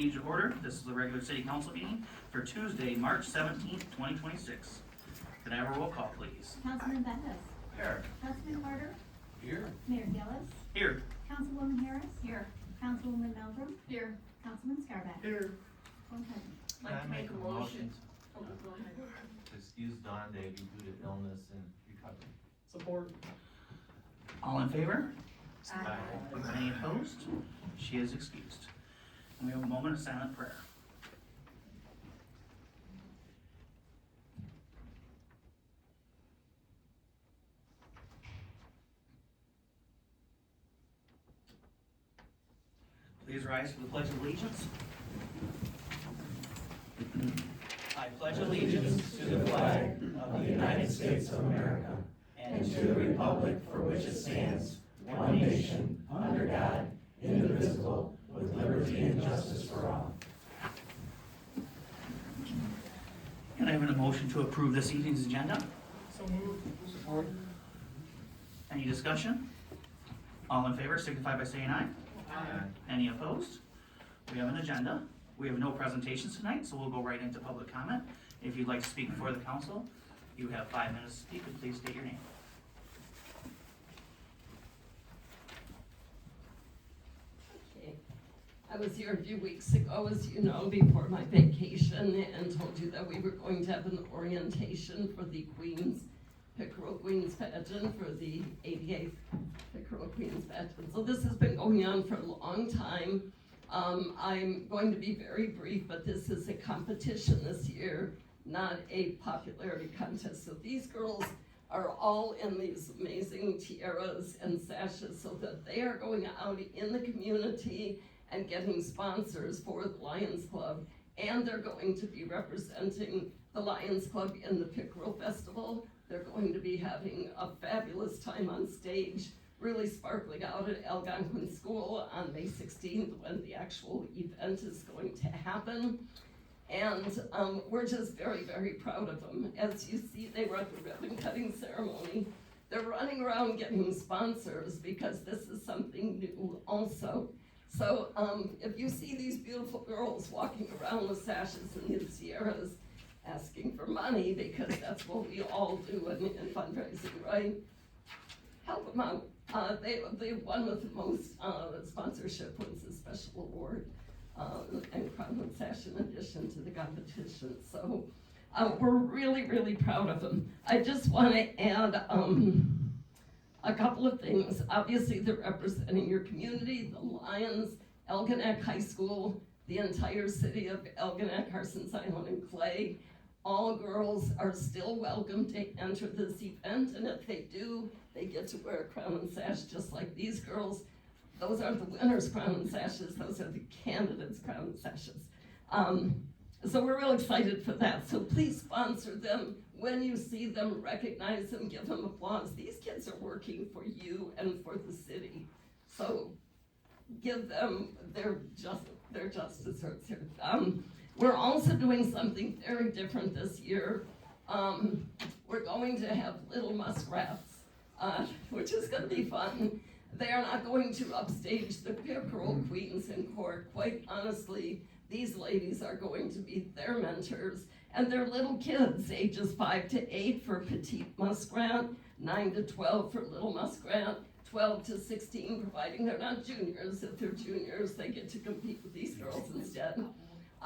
meeting to order. This is the regular city council meeting for Tuesday, March 17th, 2026. Can I have a roll call, please? Councilman Bendis. Here. Councilman Carter. Here. Mayor Gillis. Here. Councilwoman Harris. Here. Councilwoman Meldrum. Here. Councilman Scarback. Here. Go ahead. Like to make a motion. Oh, go ahead. To excuse Dawn Davy due to illness and recovery. Support. All in favor? Aye. Any opposed? She is excused. And we have a moment of silent prayer. Please rise for the Pledge of Allegiance. I pledge allegiance to the flag of the United States of America and to the republic for which it stands, one nation, under God, indivisible, with liberty and justice for all. Can I have a motion to approve this evening's agenda? So moved. Support. Any discussion? All in favor signify by saying aye. Aye. Any opposed? We have an agenda. We have no presentations tonight, so we'll go right into public comment. If you'd like to speak before the council, you have 5 minutes to speak, and please state your name. Okay. I was here a few weeks ago, as you know, before my vacation, and told you that we were going to have an orientation for the Pickerel Queens pageant, for the 88th Pickerel Queens pageant. So this has been going on for a long time. I'm going to be very brief, but this is a competition this year, not a popularity contest. So these girls are all in these amazing tiaras and sashes so that they are going out in the community and getting sponsors for the Lions Club. And they're going to be representing the Lions Club in the Pickerel Festival. They're going to be having a fabulous time on stage, really sparkling out at Algonquin School on May 16th when the actual event is going to happen. And we're just very, very proud of them. As you see, they were at the ribbon cutting ceremony. They're running around getting sponsors because this is something new also. So if you see these beautiful girls walking around with sashes and these tiaras, asking for money, because that's what we all do in fundraising, right? Help them out. They won with the most sponsorship wins a special award and crown and sash in addition to the competition. So we're really, really proud of them. I just want to add a couple of things. Obviously, they're representing your community, the Lions, Algonac High School, the entire city of Algonac, Carson's Island, and Clay. All girls are still welcome to enter this event, and if they do, they get to wear a crown and sash just like these girls. Those aren't the winners' crown and sashes, those are the candidates' crown and sashes. So we're real excited for that. So please sponsor them. When you see them, recognize them, give them applause. These kids are working for you and for the city. So give them their just desserts here. We're also doing something very different this year. We're going to have little muskrats, which is going to be fun. They are not going to upstage the Pickerel Queens in court. Quite honestly, these ladies are going to be their mentors, and they're little kids, ages 5 to 8 for petite muskrat, 9 to 12 for little muskrat, 12 to 16, providing they're not juniors. If they're juniors, they get to compete with these girls instead.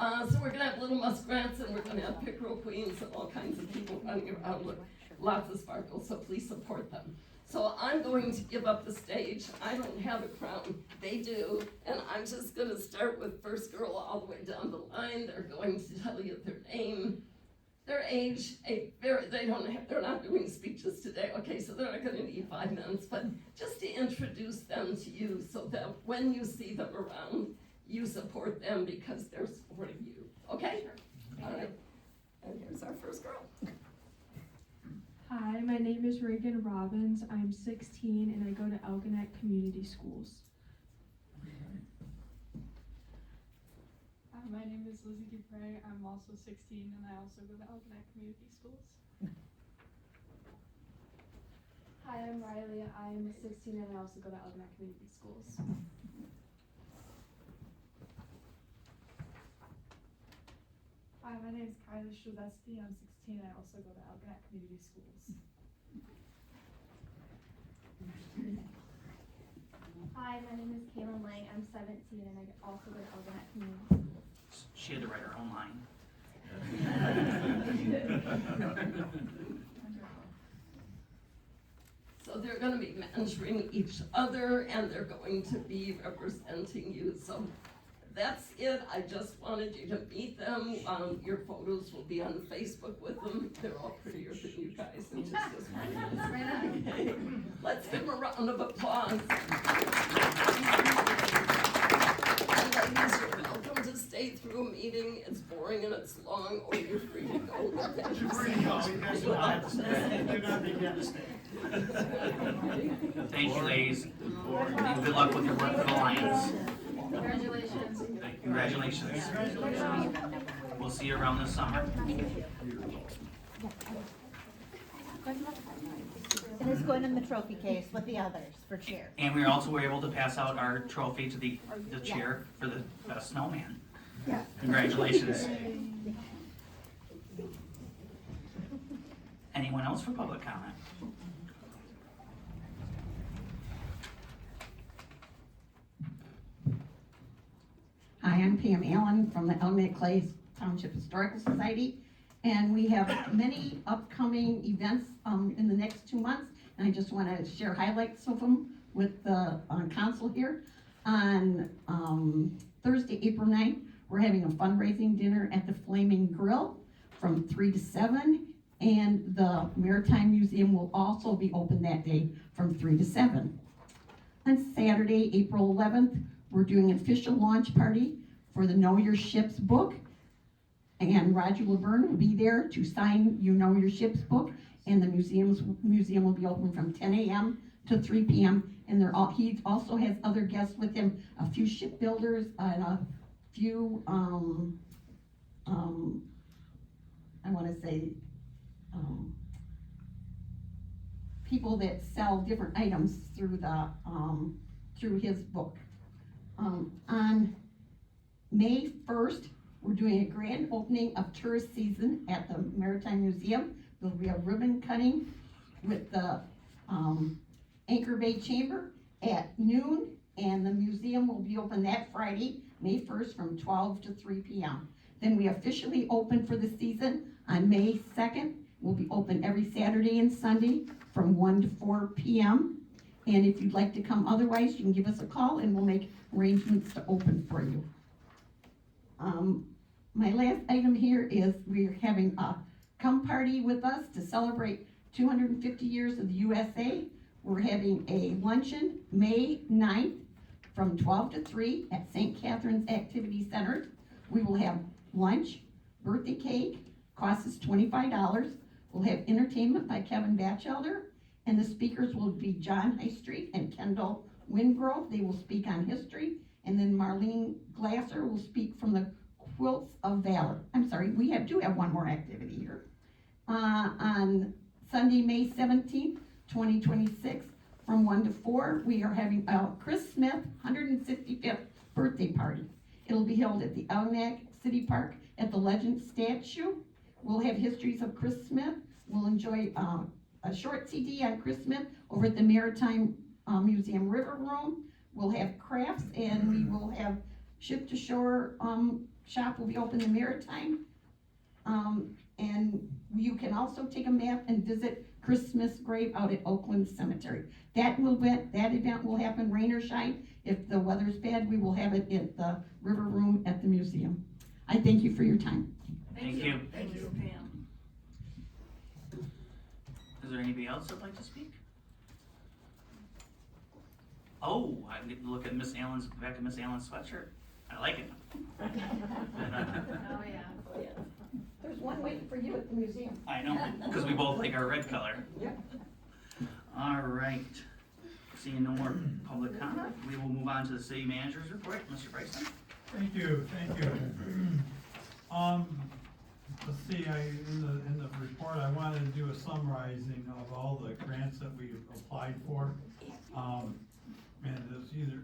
So we're gonna have little muskrats, and we're gonna have Pickerel Queens and all kinds of people running around with lots of sparkles, so please support them. So I'm going to give up the stage. I don't have a crown, they do, and I'm just gonna start with first girl all the way down the line. They're going to tell you their name, their age, they're not doing speeches today, okay, so they're not gonna need 5 minutes, but just to introduce them to you so that when you see them around, you support them because they're supporting you, okay? Sure. All right, and here's our first girl. Hi, my name is Reagan Robbins. I'm 16 and I go to Algonac Community Schools. Hi, my name is Lizzie Dupre. I'm also 16 and I also go to Algonac Community Schools. Hi, I'm Riley. I'm 16 and I also go to Algonac Community Schools. is Kyla Shuleski. I'm 16. I also go to Algonac Community Schools. Hi, my name is Kaylin Lang. I'm 17 and I also go to Algonac Community Schools. She had to write her own line. So they're gonna be mentoring each other and they're going to be representing you, so that's it. I just wanted you to meet them. Your photos will be on Facebook with them. They're all prettier than you guys and just as pretty. Okay. Let's give them a round of applause. And ladies, you're welcome to stay through a meeting. It's boring and it's long, or you're free to go. You're free to go. You guys don't have to stay. You're not being to stay. Thank you, ladies, and good luck with your work for the Lions. Congratulations. Congratulations. We'll see you around this summer. And it's going in the trophy case with the others for cheer. And we also were able to pass out our trophy to the chair for the best snowman. Yeah. Congratulations. Anyone else for public comment? Hi, I'm Pam Allen from the Elginak Clays Township Historical Society, and we have many upcoming events in the next 2 months, and I just want to share highlights of them with the council here. On Thursday, April 9th, we're having a fundraising dinner at the Flaming Grill from 3 to 7, and the Maritime Museum will also be open that day from 3 to 7. On Saturday, April 11th, we're doing an official launch party for the Know Your Ships book. And Roger Laverne will be there to sign You Know Your Ships book. And the museum will be open from 10 a.m. to 3 p.m. And he also has other guests with him, a few shipbuilders and a few, people that sell different items through his book. On May 1st, we're doing a grand opening of tourist season at the Maritime Museum. There'll be a ribbon cutting with the Anchor Bay Chamber at noon, and the museum will be open that Friday, May 1st, from 12 to 3 p.m. Then we officially open for the season on May 2nd. We'll be open every Saturday and Sunday from 1 to 4 p.m. And if you'd like to come otherwise, you can give us a call and we'll make arrangements to open for you. My last item here is we're having a come party with us to celebrate 250 years of the USA. We're having a luncheon May 9th from 12 to 3 at St. Catherine's Activity Center. We will have lunch, birthday cake, cost is $25. We'll have entertainment by Kevin Batchelder, and the speakers will be John Highstreet and Kendall Wingrove. They will speak on history, and then Marlene Glasser will speak from the Quilts of Valor. I'm sorry, we do have one more activity here. On Sunday, May 17th, 2026, from 1 to 4, we are having a Chris Smith 165th birthday party. It'll be held at the Algonac City Park at the Legend statue. We'll have histories of Chris Smith. We'll enjoy a short CD on Chris Smith over at the Maritime Museum River Room. We'll have crafts, and we will have Ship to Shore shop will be open in Maritime. And you can also take a map and visit Chris Smith's grave out at Oakland Cemetery. That event will happen rain or shine. If the weather's bad, we will have it at the River Room at the museum. I thank you for your time. Thank you. Thank you. Pam. Is there anybody else that'd like to speak? Oh, I get to look at Miss Allen's, back at Miss Allen's sweatshirt. I like it. Oh, yeah. There's one waiting for you at the museum. I know, because we both like our red color. Yep. All right. Seeing no more public comment, we will move on to the city manager's report. Mr. Bryson? Thank you. Let's see, in the report, I wanted to do a summarizing of all the grants that we applied for. And it's either,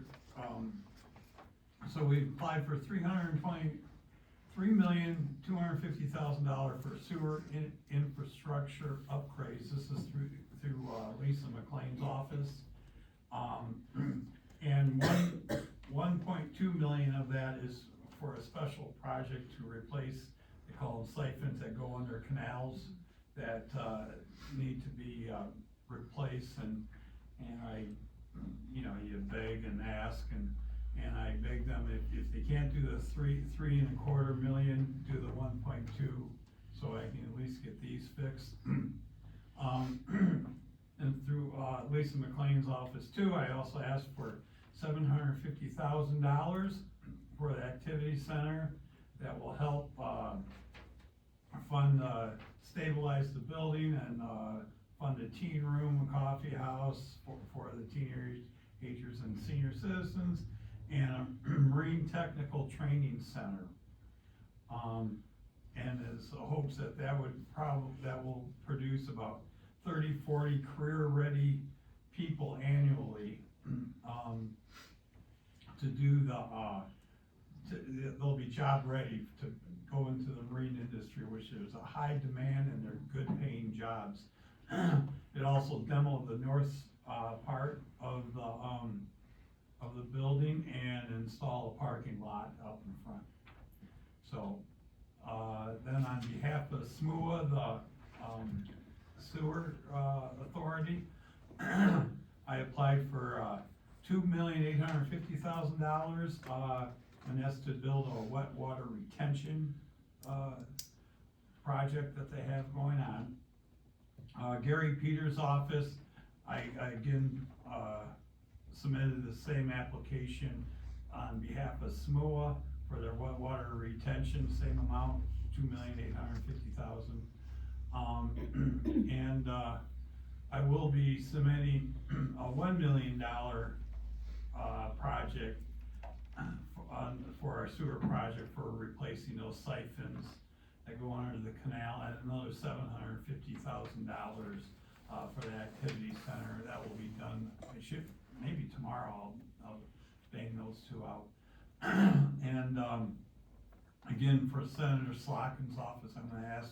so we applied for $323,000,000 $2,250,000 for sewer infrastructure upgrades. This is through Lisa McLean's office. And 1.2 million of that is for a special project to replace, they call them siphons that go under canals that, need to be, replaced, and I, you know, you beg and ask, and I beg them, if they can't do the 3.25 million, do the 1.2, so I can at least get these fixed. And through, Lisa McLean's office too, I also asked for $750,000 for the activity center that will help, fund, stabilize the building and, fund a teen room, a coffee house for the teenagers and senior citizens, and a marine technical training center. And there's hopes that that will produce about 30, 40 career-ready people annually, to do they'll be job ready to go into the marine industry, which is a high demand and they're good paying jobs. It also demoed the north, part of the building and install a parking lot out in front. So, then on behalf of SMUA, the, sewer, authority, I applied for, $2,850,000, and that's to build a wet water retention, project that they have going on. Gary Peters' office, I again, submitted the same application on behalf of SMUA for their wet water retention, same amount, $2,850,000. And, I will be submitting a $1 million, project for our sewer project for replacing those siphons that go under the canal, and another $750,000, for the activity center. That will be done, maybe tomorrow, I'll bang those two out. And, again, for Senator Slotkin's office, I'm gonna ask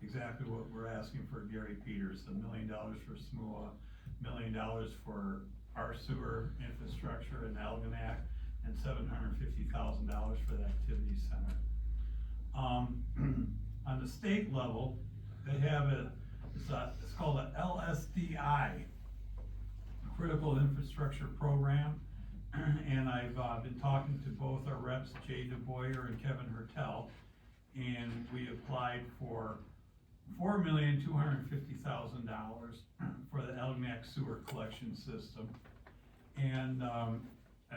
exactly what we're asking for Gary Peters, $1 million for SMUA, $1 million for our sewer infrastructure in Algonac, and $750,000 for the activity center. On the state level, they have it's called a LSDI, Critical Infrastructure Program, and I've been talking to both our reps, Jay DeBoyer and Kevin Hertel, and we applied for $4,250,000 for the Algonac sewer collection system, and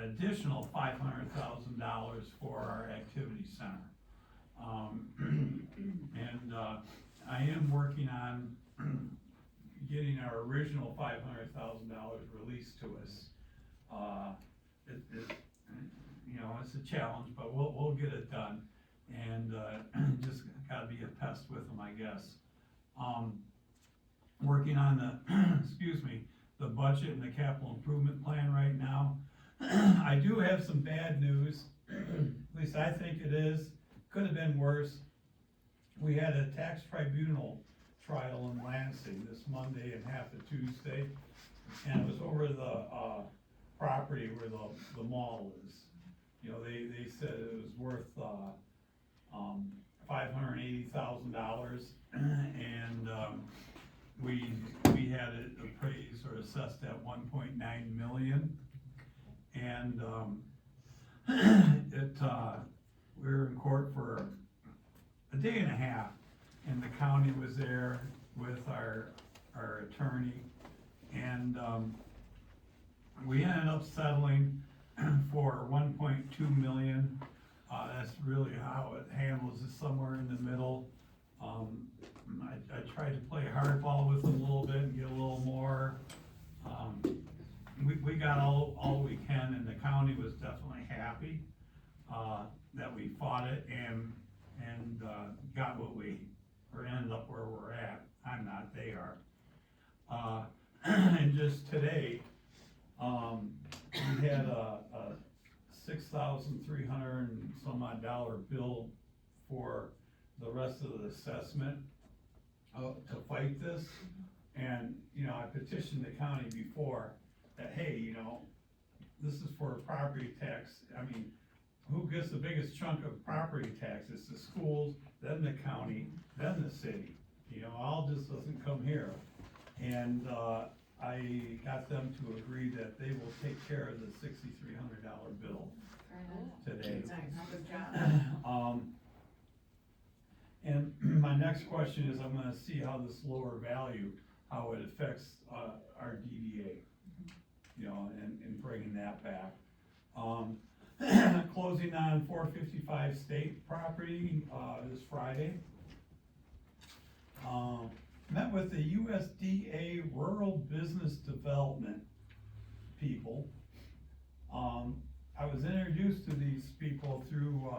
additional $500,000 for our activity center. And I am working on getting our original $500,000 released to us. You know, it's a challenge, but we'll get it done, and just gotta be a pest with them, I guess. Working on the, excuse me, the budget and the capital improvement plan right now. I do have some bad news, at least I think it is. Could have been worse. We had a tax tribunal trial in Lansing this Monday and half of Tuesday, and it was over the, property where the mall is. You know, they said it was worth, $580,000, and, we had it appraised or assessed at 1.9 million. And, we were in court for a day and a half, and the county was there with our attorney, and, we ended up settling for 1.2 million. That's really how it handles it, somewhere in the middle. I tried to play hardball with them a little bit and get a little more. We got all we can, and the county was definitely happy, that we fought it and got what or ended up where we're at. I'm not, they are. And just today, we had a $6,300 and some odd bill for the rest of the assessment to fight this. And, you know, I petitioned the county before that, hey, you know, this is for property tax. I mean, who gets the biggest chunk of property tax? It's the schools, then the county, then the city. You know, all just doesn't come here. And, I got them to agree that they will take care of the $6,300 bill today. Good job. And my next question is, I'm gonna see how this lower value, how it affects, our DDA. You know, and bringing that back. Closing on 455 State property, this Friday. Met with the USDA Rural Business Development people. I was introduced to these people through,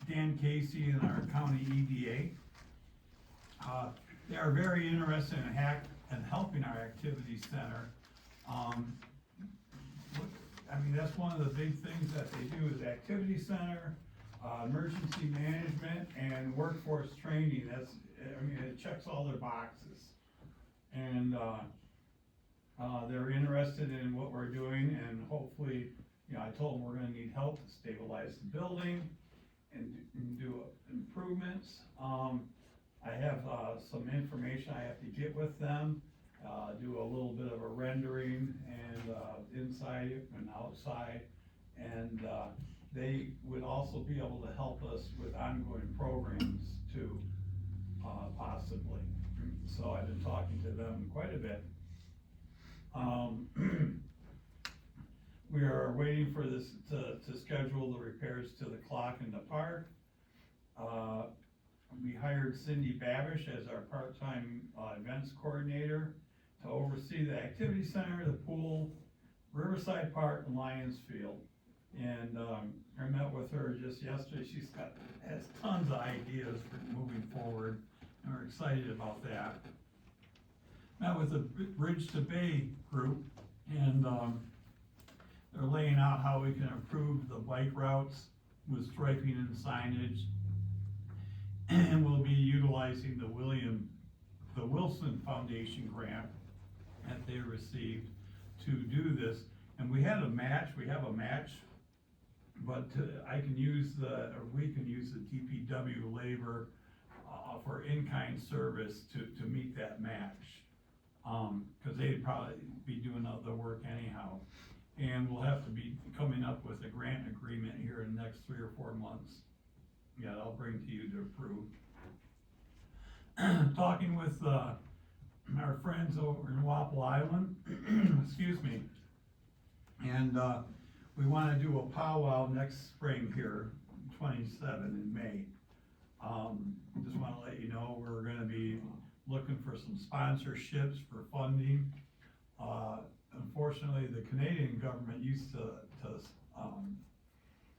Dan Casey and our county EDA. They are very interested in helping our activity center. I mean, that's one of the big things that they do is activity center, emergency management, and workforce training. That's, I mean, it checks all their boxes. And, they're interested in what we're doing, and hopefully, you know, I told them we're gonna need help to stabilize the building and do improvements. I have, some information I have to get with them, do a little bit of a rendering and, inside and outside. And, they would also be able to help us with ongoing programs too, possibly. So I've been talking to them quite a bit. We are waiting for this to schedule the repairs to the clock in the park. We hired Cindy Babish as our part-time, events coordinator to oversee the activity center, the pool, Riverside Park, and Lions Field. And, I met with her just yesterday. Has tons of ideas for moving forward, and we're excited about that. Met with the Bridge to Bay group, and, they're laying out how we can improve the bike routes with striping and signage. And we'll be utilizing the Wilson Foundation grant that they received to do this. And we have a match, but we can use the DPW labor, for in-kind service to meet that match. Cause they'd probably be doing the work anyhow. And we'll have to be coming up with a grant agreement here in the next 3 or 4 months. Yeah, I'll bring to you to approve. Talking with, our friends over in Wapple Island, excuse me. And, we wanna do a powwow next spring here, 27 in May. Just wanna let you know, we're gonna be looking for some sponsorships for funding. Unfortunately, the Canadian government used to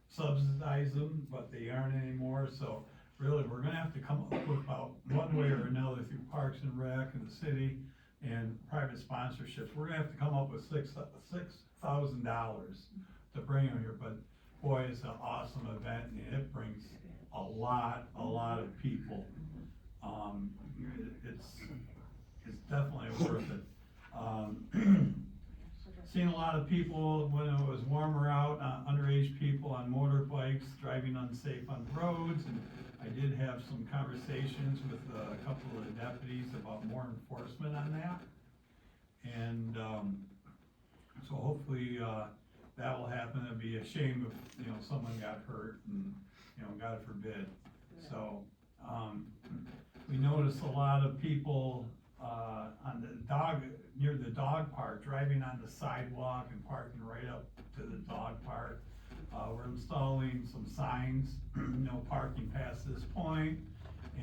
subsidize them, but they aren't anymore, so really, we're gonna have to come up with about one way or another through Parks and Rec and the city and private sponsorships. We're gonna have to come up with $6,000 to bring them here, but boy, it's an awesome event, and it brings a lot of people. It's definitely worth it. Seen a lot of people when it was warmer out, underage people on motorbikes, driving unsafe on roads, and I did have some conversations with a couple of the deputies about more enforcement on that. And, so hopefully, that will happen. It'd be a shame if, you know, someone got hurt and, you know, God forbid. So, we noticed a lot of people, on near the dog park, driving on the sidewalk and parking right up to the dog park. We're installing some signs, no parking past this point,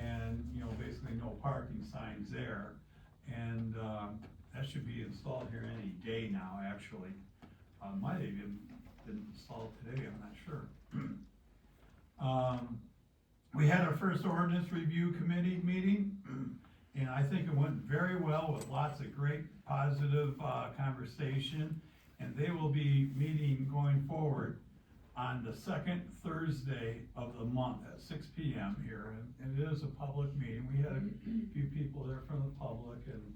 and, you know, basically no parking signs there. And, that should be installed here any day now, actually. Might have even been installed today, I'm not sure. We had our first ordinance review committee meeting, and I think it went very well with lots of great positive, conversation, and they will be meeting going forward. on the second Thursday of the month at 6 p.m. here, and it is a public meeting. We had a few people there from the public and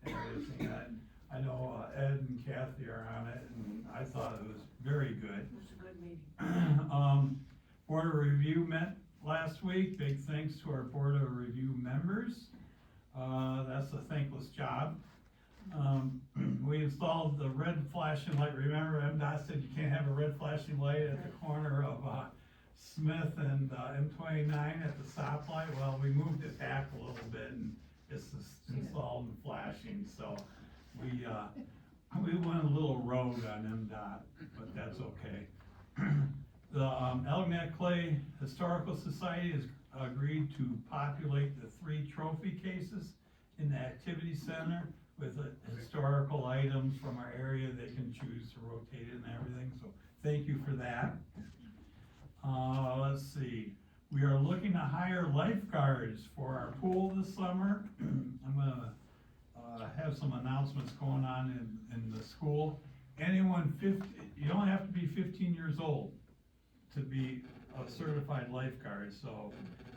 everything. And I know Ed and Kathy are on it, and I thought it was very good. It was a good meeting. Board of Review met last week. Big thanks to our Board of Review members. That's a thankless job. We installed the red flashing light. Remember, MDOT said you can't have a red flashing light at the corner of Smith and M29 at the stoplight. Well, we moved it back a little bit and it's installed and flashing, so we went a little rogue on MDOT, but that's okay. The Elginak Clay Historical Society has agreed to populate the 3 trophy cases in the activity center with historical items from our area. They can choose to rotate it and everything, so thank you for that. Let's see, we are looking to hire lifeguards for our pool this summer. I'm gonna have some announcements going on in the school. Anyone 50, you don't have to be 15 years old to be a certified lifeguard, so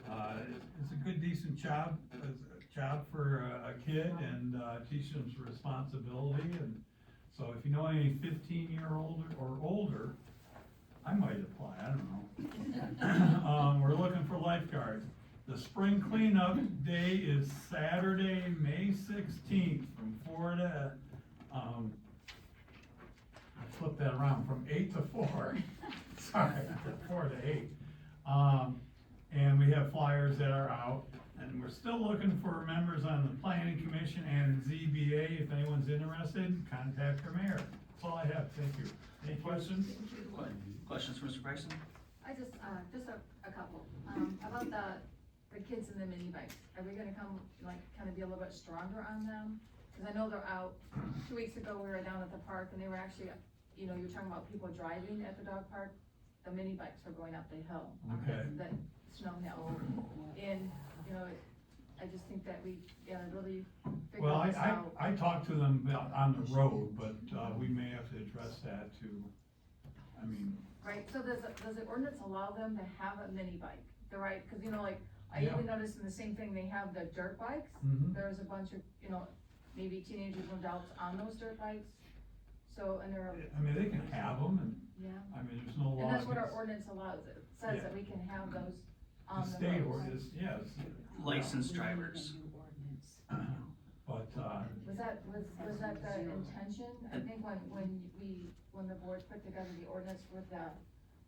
it's a good, decent job. It's a job for a kid and teach them some responsibility. And so if you know any 15-year-old or older, I might apply, I don't know. We're looking for lifeguards. The spring cleanup day is Saturday, May 16th from 4 to, I flipped that around, from 8 to 4. Sorry, 4 to 8. And we have flyers that are out, and we're still looking for members on the Planning Commission and ZBA. If anyone's interested, contact our mayor. That's all I have, thank you. Any questions? Questions for Mr. Bryson? I just a couple, about the kids in the mini bikes, are we gonna come, like, kinda be a little bit stronger on them? Cause I know they're out, 2 weeks ago, we were down at the park, and they were actually, you know, you're talking about people driving at the dog park, the mini bikes were going up the hill. Okay. That snow hill, and, you know, I just think that we, really figure Well, this out. I talked to them about on the road, but we may have to address that too. I mean, Right, so does the ordinance allow them to have a mini bike? They're right, cause you know, like, I Yeah. even noticed in the same thing, they have the dirt bikes. Mhm. There's a bunch of, you know, maybe teenagers and adults on those dirt bikes. So, and they're, I mean, they can have them, and, yeah, I mean, there's no law. and that's what our against- ordinance allows, it says Yeah. that we can have those on The the state roads. ordinance, yes, Licensed drivers. but, Was that the intention? I think when the board put together the ordinance with the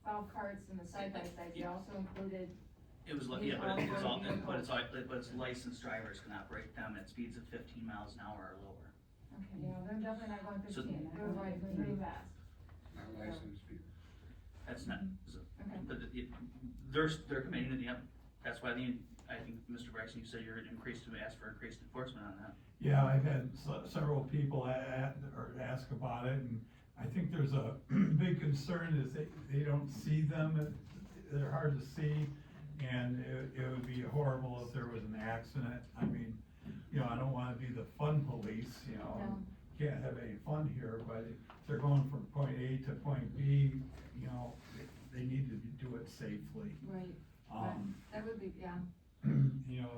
golf carts and the side-by-sides, they also included, It was, yeah, but it's all, but it's licensed drivers can operate them at speeds of 15 miles an hour or lower. okay, yeah, they're definitely not going So- 15, they're going pretty fast. That's not, Okay. but they're committing to the, that's why I think, Mr. Bryson, you said you're ask for increased enforcement on that. yeah, I've had several people ask about it, and I think there's a big concern is they don't see them, they're hard to see, and it would be horrible if there was an accident. I mean, you know, I don't wanna be the fun police, you know, No. can't have any fun here, but if they're going from point A to point B, you know, they need to do it safely. Right, that would be, yeah. You know,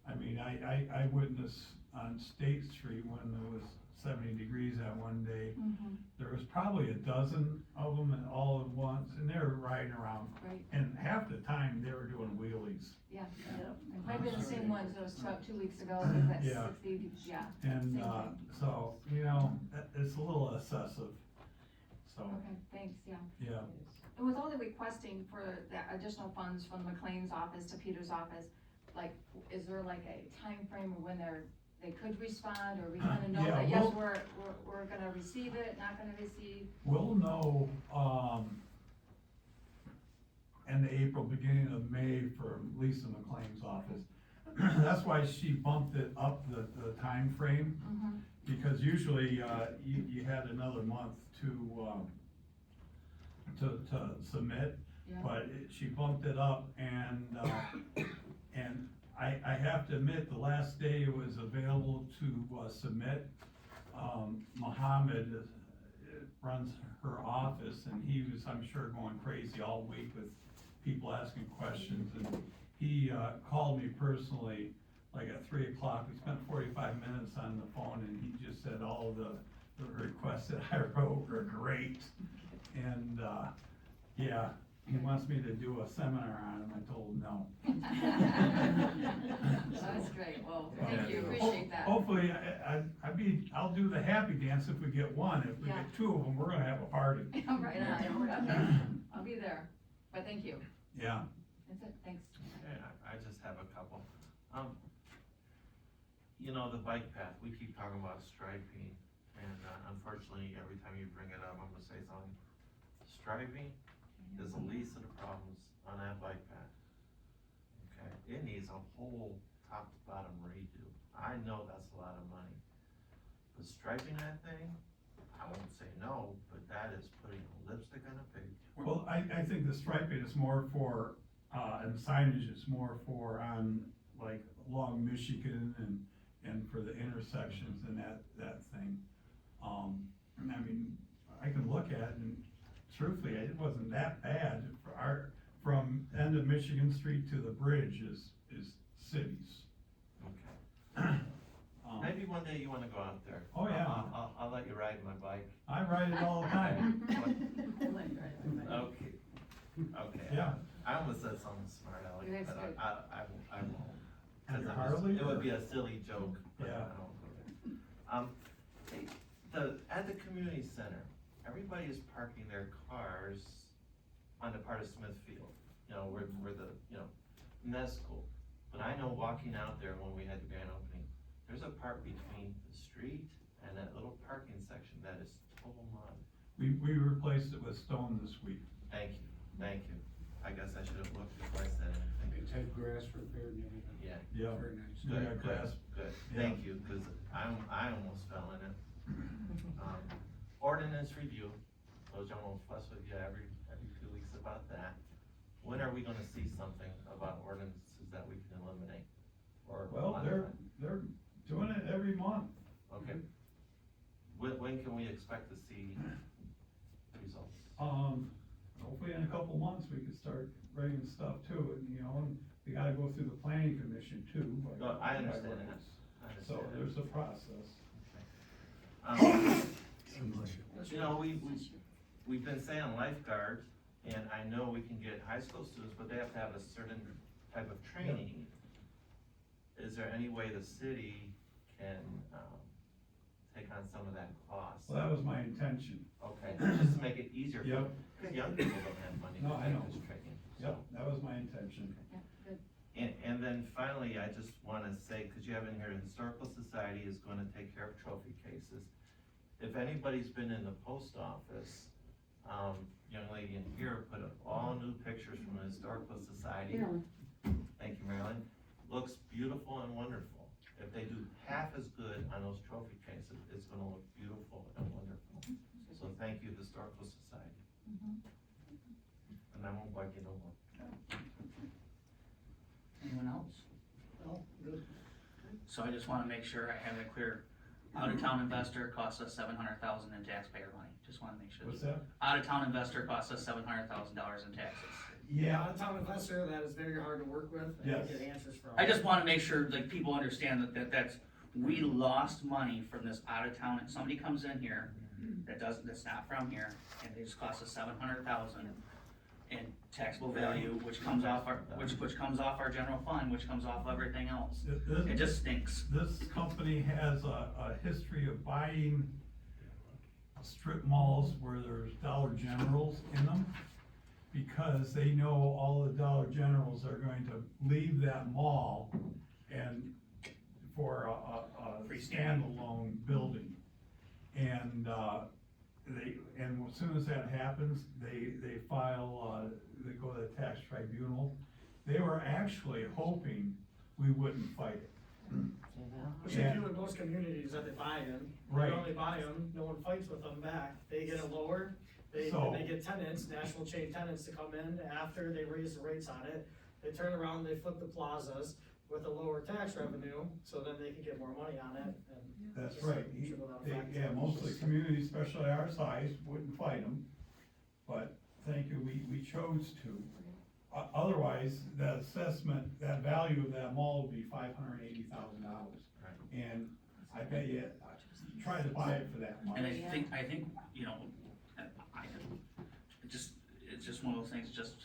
I mean, I witnessed on State Street when there was 70 degrees that one day, Mm-hmm. there was probably a dozen of them and all at once, and they were riding around. Right. And half the time, they were doing wheelies. Yeah, it might have been the same ones, it was about 2 weeks ago, it was at Yeah. 60, yeah. And, Same thing. so, you know, it's a little excessive, so, Okay, thanks, yeah. yeah. And with all the requesting for the additional funds from McLean's office to Peter's office, like, is there like a time frame when they could respond, or we kinda know Yeah, that, yes, we'll- we're gonna receive it, not gonna receive? We'll know, end of April, beginning of May for Lisa McLean's office. That's why she bumped it up the timeframe, Mm-hmm, because usually, you had another month to submit, yeah, but she bumped it up, and I have to admit, the last day it was available to submit, Mohammed runs her office, and he was, I'm sure, going crazy all week with people asking questions, and he, called me personally, like at 3 o'clock. We spent 45 minutes on the phone, and he just said all of the requests that I wrote were great. And, yeah, he wants me to do a seminar on him. I told him no. That's great, well, thank you, appreciate that. Hopefully, I'll do the happy dance if we get one. If we Yeah. get 2 of them, we're gonna have a party. Right on, okay, I'll be there, but thank you, Yeah. that's it, thanks. Yeah, I just have a couple. You know, the bike path, we keep talking about striping, and unfortunately, every time you bring it up, I'm gonna say something. Striping is the least of the problems on that bike path. Okay, it needs a whole top to bottom redo. I know that's a lot of money. But striping that thing, I won't say no, but that is putting lipstick on a pig. Well, I think the striping is more for, and signage is more for on, like, along Michigan and for the intersections and that thing. I mean, I can look at it, and truthfully, it wasn't that bad. From end of Michigan Street to the bridge is cities. Okay. Maybe one day you wanna go out there. Oh, yeah. I'll let you ride my bike. I ride it all the time. Okay, okay. Yeah. I almost said something smart, Alex, That's but good. I won't. On 'Cause your it was- Harley, it would or- be a silly joke, but Yeah. I won't go there. Hey, at the community center, everybody is parking their cars on the part of Smithfield, you know, where the, you know, and that's cool. But I know walking out there when we had the grand opening, there's a part between the street and that little parking section that is total mud. We replaced it with stone this week. Thank you, thank you. I guess I should have looked before I said anything. It's had grass repaired and everything. Yeah, Yeah. Very nice. We good, got good, grass. good. Yeah. Thank you, cause I almost fell in it. Ordinance review, those gentlemen will fuss with you every 2 weeks about that. When are we gonna see something about ordinances that we can eliminate? Or Well, modify? they're doing it every month. Okay. When can we expect to see results? Hopefully in a couple months, we could start writing stuff too, and, you know, and we gotta go through the planning commission too. by- No, I by understand that. ordinance. I understand So that. there's a process. You know, we've been saying lifeguards, and I know we can get high school students, but they have to have a certain type of training. Is there any way the city can, take on some of that cost? Well, that was my intention. Okay, just to make it easier for, Yep. because young people don't have money No, to I take know. this training. so. Yep, that was my intention. Yeah, good. And then finally, I just wanna say, cause you have in here, Historical Society is gonna take care of trophy cases. If anybody's been in the post office, young lady in here put up all new pictures from the Historical Society. Thank you, Marilyn. Looks beautiful and wonderful. If they do half as good on those trophy cases, it's gonna look beautiful and wonderful. So thank you, Historical Society. And I won't bug you no more. Anyone else? No, good. So I just wanna make sure I have it clear. Out-of-town investor costs us $700,000 in taxpayer money. Just wanna make sure. What's that? Out-of-town investor costs us $700,000 in taxes. Yeah, Out-of-town investor, that is very hard to work with and Yes. get answers from. I just wanna make sure, like, people understand that's, we lost money from this out-of-town, if somebody comes in here that's not from here, and they just cost us $700,000 in taxable value, which comes off our general fund, which comes off everything else. It just stinks. This company has a history of buying strip malls where there's Dollar Generals in them, because they know all the Dollar Generals are going to leave that mall and for a standalone building. And, and as soon as that happens, they file, they go to the tax tribunal. They were actually hoping we wouldn't fight it. Which they do in most communities that they buy in. Right. They only buy them, no one fights with them back. They get it lower, they get tenants, national chain tenants to come in after they raise the rates on it. They turn around, they flip the plazas, with a lower tax revenue, so then they can get more money on it, and. That's just right. trickle down effect. Yeah, most of the communities, especially our size, wouldn't fight them, but thank you, we chose to. Otherwise, that assessment, that value of that mall would be $580,000. Right. And I bet you, try to buy it for that much. And I think, you know, it's just one of those things, just,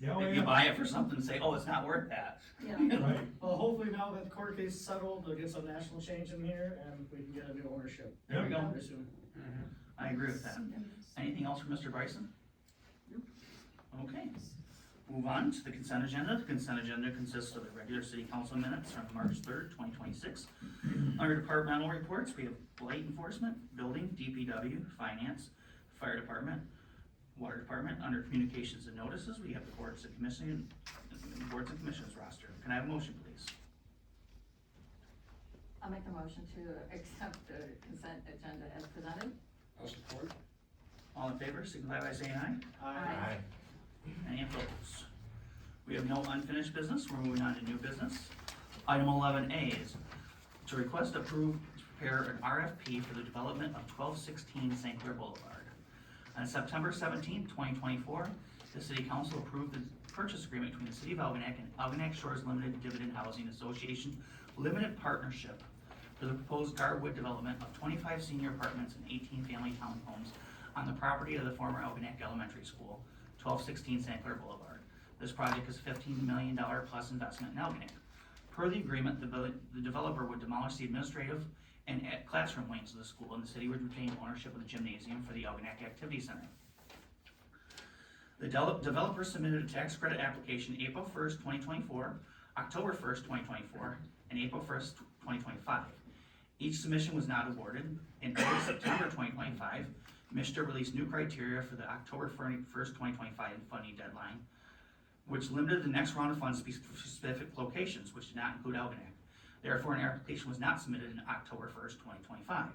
Yeah, if you buy it for something and say, oh, it's not worth that. Yeah. Right, Well, hopefully now that the court case is settled, they'll get some national change in here, and we can get a new ownership. There we go. Very soon. I agree with that. Anything else from Mr. Bryson? Okay. Move on to the consent agenda. The consent agenda consists of the regular city council minutes from March 3rd, 2026. Under departmental reports, we have blight enforcement, building, DPW, finance, fire department, water department. Under communications and notices, we have the boards and commissioners roster. Can I have a motion, please? I'll make the motion to accept the consent agenda as presented. I'll support. All in favor, signify by saying aye. Aye. Any opposed? We have no unfinished business, we're moving on to new business. Item 11A is to request approve to prepare an RFP for the development of 1216 St. Clair Boulevard. On September 17, 2024, the City Council approved the purchase agreement between the City of Algonac and Algonac Shores Limited Dividend Housing Association Limited Partnership for the proposed Garwood development of 25 senior apartments and 18 family townhomes on the property of the former Algonac Elementary School, 1216 St. Clair Boulevard. This project is $15 million plus investment in Algonac. Per the agreement, the developer would demolish the administrative and classroom wings of the school, and the city would retain ownership of the gymnasium for the Algonac Activity Center. The developer submitted a tax credit application April 1st, 2024, October 1st, 2024, and April 1st, 2025. Each submission was not awarded. In early September 2025, MISTA released new criteria for the October 1st, 2025 funding deadline, which limited the next round of funds to specific locations, which did not include Algonac. Therefore, an application was not submitted in October 1st, 2025.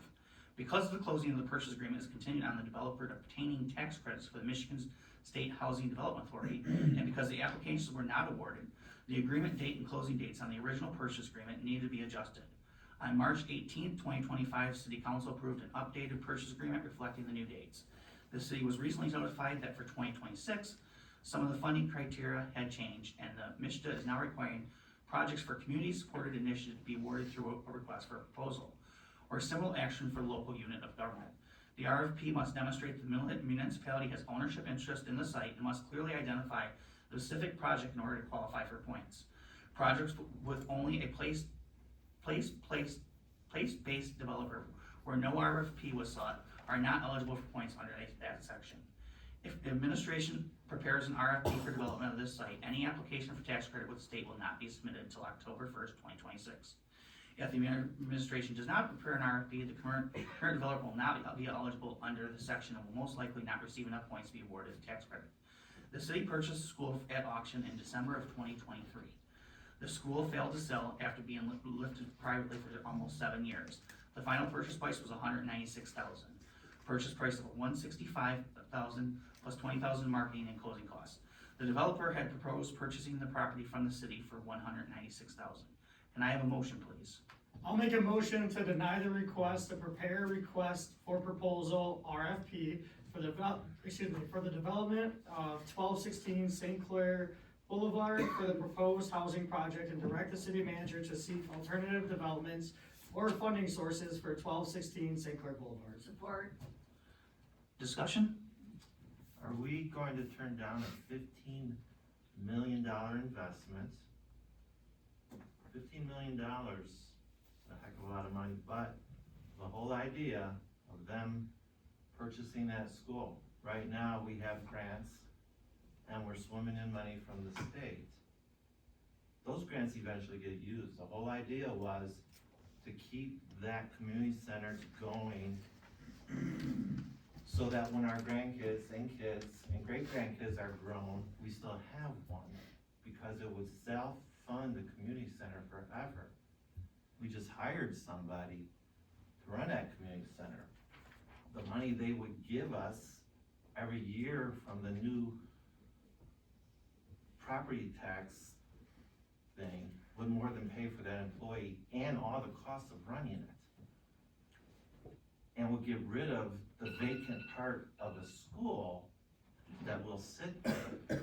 Because of the closing of the purchase agreement is contingent on the developer obtaining tax credits for the Michigan State Housing Development Authority, and because the applications were not awarded, the agreement date and closing dates on the original purchase agreement needed to be adjusted. On March 18th, 2025, City Council approved an updated purchase agreement reflecting the new dates. The city was recently notified that for 2026, some of the funding criteria had changed, and the MISTA is now requiring projects for community-supported initiatives to be awarded through a request for a proposal, or similar action for local unit of government. The RFP must demonstrate that the municipality has ownership interest in the site and must clearly identify the specific project in order to qualify for points. Projects with only a place-based developer where no RFP was sought are not eligible for points under that section. If the administration prepares an RFP for development of this site, any application for tax credit with the state will not be submitted until October 1st, 2026. If the administration does not prepare an RFP, the current developer will not be eligible under the section and will most likely not receive enough points to be awarded a tax credit. The city purchased the school at auction in December of 2023. The school failed to sell after being lifted privately for almost 7 years. The final purchase price was $196,000. Purchase price of $165,000 plus $20,000 marketing and closing costs. The developer had proposed purchasing the property from the city for $196,000. Can I have a motion, please? I'll make a motion to deny the request, to prepare a request for proposal, RFP, for the development of 1216 St. Clair Boulevard for the proposed housing project, and direct the city manager to seek alternative developments or funding sources for 1216 St. Clair Boulevard. Support. Discussion? Are we going to turn down a $15 million investment? $15 million, a heck of a lot of money, but the whole idea of them purchasing that school. Right now, we have grants and we're swimming in money from the state. Those grants eventually get used. The whole idea was to keep that community center going so that when our grandkids and kids and great-grandkids are grown, we still have one, because it would self-fund the community center forever. We just hired somebody to run that community center. The money they would give us every year from the new property tax thing would more than for that employee and all the costs of running it. And we'll get rid of the vacant part of the school that will sit there.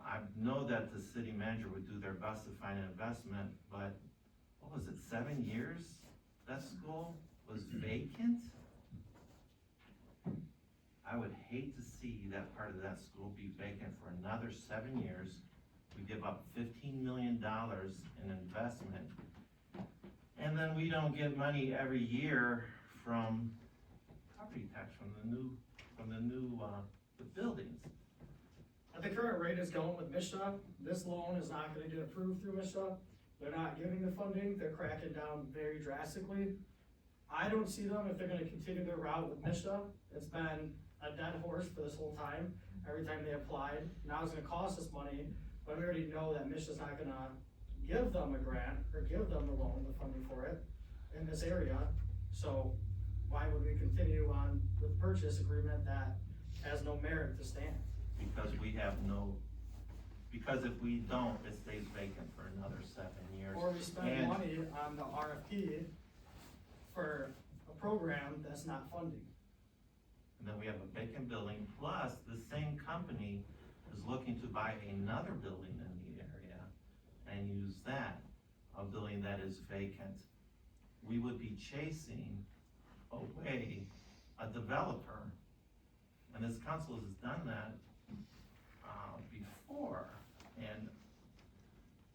I know that the city manager would do their best to find an investment, but what was it, 7 years that school was vacant? I would hate to see that part of that school be vacant for another 7 years. We give up $15 million in investment, and then we don't get money every year from property tax, from the new the buildings. At the current rate it's going with Mishta, this loan is not gonna get approved through Mishta. They're not giving the funding, they're cracking down very drastically. I don't see them if they're gonna continue their route with Mishta. It's been a dead horse for this whole time, every time they applied. Now it's gonna cost us money, but we already know that Mishta's not gonna give them a grant or give them the loan, the funding for it in this area. So why would we continue on with purchase agreement that has no merit to stand? Because because if we don't, it stays vacant for another 7 years. Or we spend And- money on the RFP for a program that's not funding. And then we have a vacant building, plus the same company is looking to buy another building in the area and use that, a building that is vacant. We would be chasing away a developer, and this council has done that before, and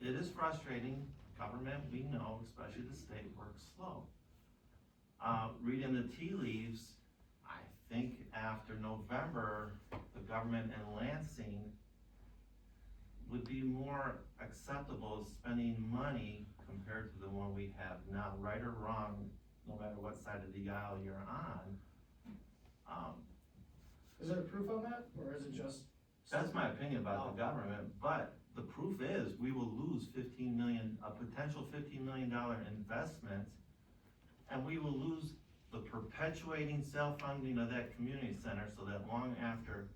it is frustrating. Government, we know, especially the state, works slow. Reading the tea leaves, I think after November, the government in Lansing would be more acceptable spending money compared to the one we have now, right or wrong, no matter what side of the aisle you're on. Is there proof on that, or is it just? That's my opinion about the government, but the proof is, we will lose a potential $15 million investment, and we will lose the perpetuating self-funding of that community center, so that long after,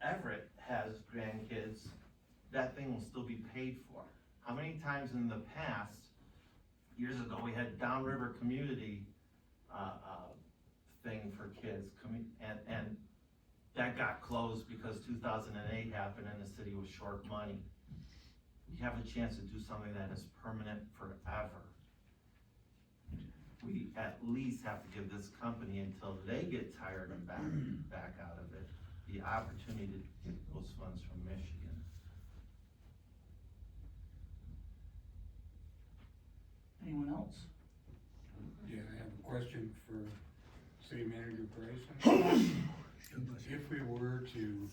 Everett has grandkids, that thing will still be paid for. How many times in the past, years ago, we had Downriver Community, thing for kids, and that got closed because 2008 happened and the city was short money. You have a chance to do something that is permanent forever. We at least have to give this company, until they get tired and back out of it, the opportunity to get those funds from Michigan. Anyone else? Yeah, I have a question for City Manager Bryson. If we were to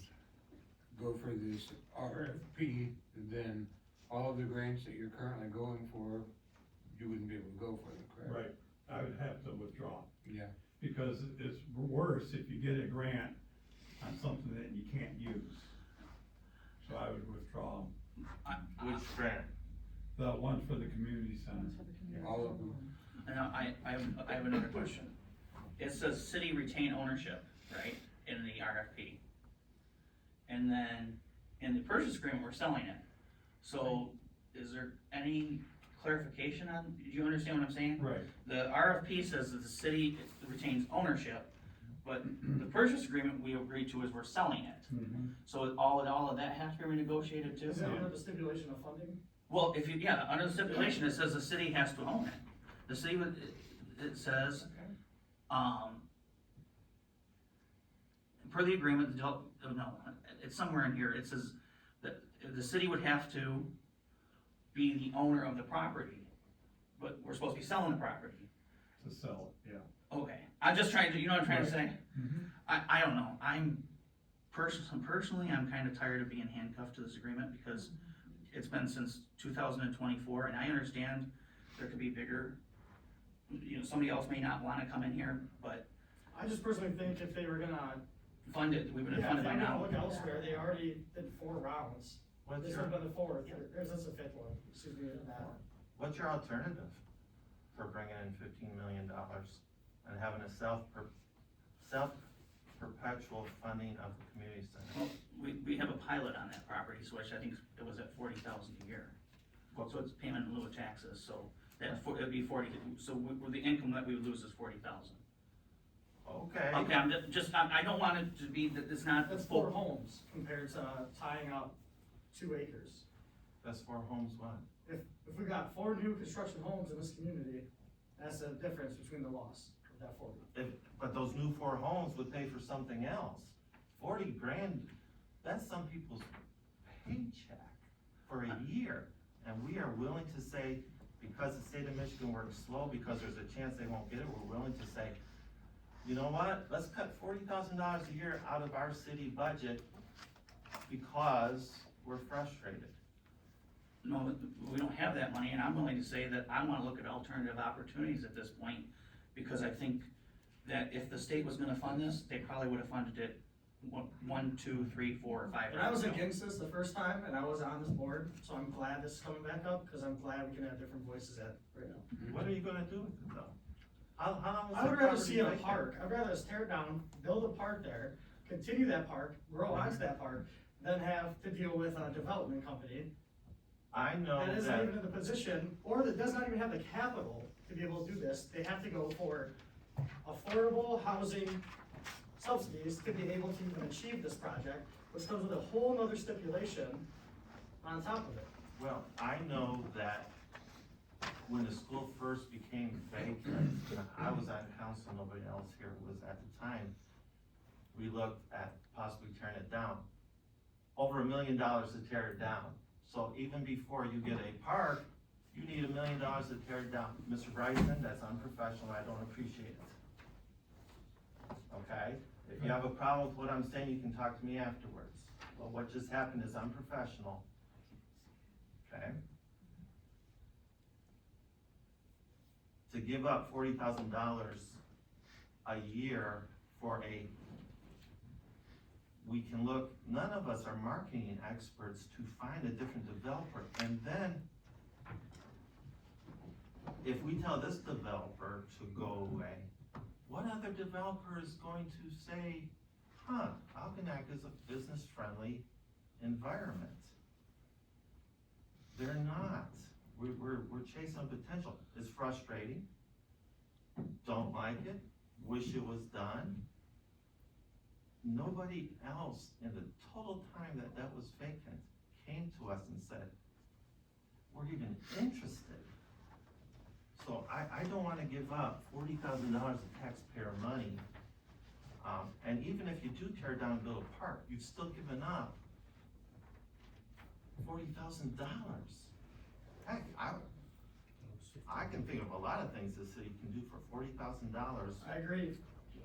go for this RFP, then all of the grants that you're currently going for, you wouldn't be able to go for them, correct? Right, I would have to withdraw, Yeah, because it's worse if you get a grant on something that you can't use. So I would withdraw Which grant? the one for the community center. all of them. And I have another question. It says city retain ownership, right, in the RFP. And then in the purchase agreement, we're selling it. So is there any clarification on, do you understand what I'm saying? Right, The RFP says that the city retains ownership, but the purchase agreement we agreed to is we're selling it. So all of that has to be renegotiated too? Is it under the stipulation of funding? Well, if you, yeah, under the stipulation, it says the city has to own it. The city would, it says, per the agreement, no, it's somewhere in here, it says that the city would have to be the owner of the property, but we're supposed to be selling the property. to sell it, yeah. Okay, I'm just trying to, you know what I'm trying to say? Mhm. I don't know, personally, I'm kinda tired of being handcuffed to this agreement, because it's been since 2024, and I understand there could be bigger, somebody else may not wanna come in here, but I just personally think if they were gonna, fund it, we would have if funded they by were gonna now. look elsewhere, they already did 4 rounds. What's This your, would have been the 4th, or is this the 5th one? Excuse me, that. what's your alternative for bringing in $15 million and having a self-perpetual funding of the community center? Well, we have a pilot on that property, so which I think it was at 40,000 a year. so it's payment in lieu of taxes, so it'd be 40, so the income that we would lose is 40,000. Okay. Okay, I don't want it to be that it's not That's full. 4 homes compared to tying up 2 acres. That's 4 homes, what? If we got 4 new construction homes in this community, that's the difference between the loss of that 40. But those new 4 homes would pay for something else. 40 grand, that's some people's paycheck for a year. And we are willing to say, because the state of Michigan works slow, because there's a chance they won't get it, we're willing to say, you know what, let's cut $40,000 a year out of our city budget because we're frustrated. No, we don't have that money, and I'm willing to say that I wanna look at alternative opportunities at this point, because I think that if the state was gonna fund this, they probably would have funded it 1, 2, 3, 4, or 5 And I was rounds ago. against this the first time, and I was on this board, so I'm glad this is coming back up, because I'm glad we can have different voices at it right now. What are you gonna do with it though? How long is I would that rather property see a vacant? park, I'd rather us tear it down, build a park there, continue that park, grow onto that park, than have to deal with a development company I know that isn't that, even in the position, or that does not even have the capital to be able to do this. They have to go for affordable housing subsidies to be able to even achieve this project, which comes with a whole nother stipulation on top of it. well, I know that when the school first became vacant, I was on council, nobody else here was at the time. We looked at possibly tearing it down. Over $1 million to tear it down. So even before you get a park, you need $1 million to tear it down. Mr. Bryson, that's unprofessional, I don't appreciate it. Okay? If you have a problem with what I'm saying, you can talk to me afterwards. But what just happened is unprofessional. Okay? To give up $40,000 a year for we can look, none of us are marketing experts to find a different developer. And then, if we tell this developer to go away, what other developer is going to say, Algonac is a business-friendly environment? They're not. We're chasing potential. It's frustrating. Don't like it. Wish it was done. Nobody else in the total time that was vacant came to us and said, we're even interested. So I don't wanna give up $40,000 of taxpayer money. And even if you do tear down and build a park, you've still given up $40,000. Heck, I can think of a lot of things the city can do for $40,000. I agree.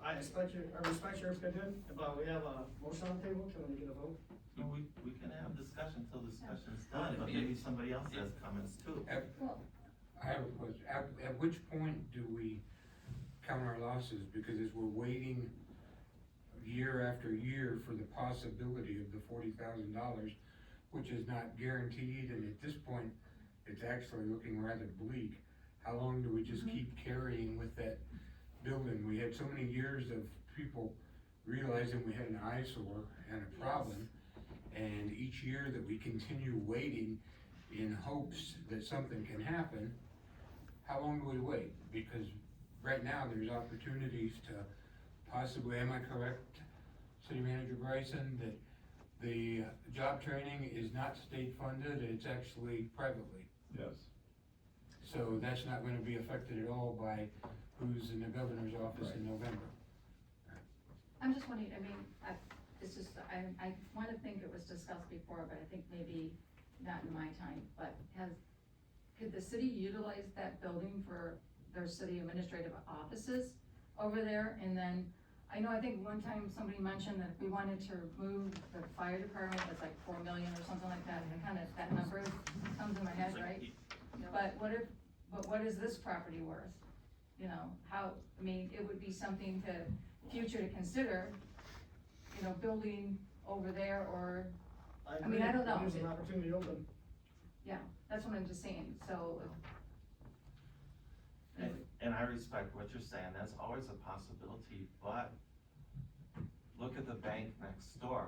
I respect your opinion, but we have a motion on the table, can we get a vote? So we can have discussion till discussion's done, but maybe somebody else has comments too. I have a question. At which point do we count our losses? Because as we're waiting year after year for the possibility of the $40,000, which is not guaranteed, and at this point, it's actually looking rather bleak. How long do we just keep carrying with that building? We had so many years of people realizing we had an eyesore and a problem, and each year that we continue waiting in hopes that something can happen, how long do we wait? Because right now, there's opportunities to possibly, am I correct, City Manager Bryson, that the job training is not state funded, it's actually privately? Yes. So that's not gonna be affected at all by who's in the governor's office in November. I'm just wondering, I mean, it's just, I wanna think it was discussed before, but I think maybe not in my time, but could the city utilize that building for their city administrative offices over there? And then, I think one time somebody mentioned that we wanted to move the fire department, it's like 4 million or something like that, and that number comes in my head, right? But what is this property worth? You know, it would be something future to consider, building over there, or, I mean, I don't know. There's an opportunity open. yeah, that's what I'm just saying, so. And I respect what you're saying, that's always a possibility, but look at the bank next door.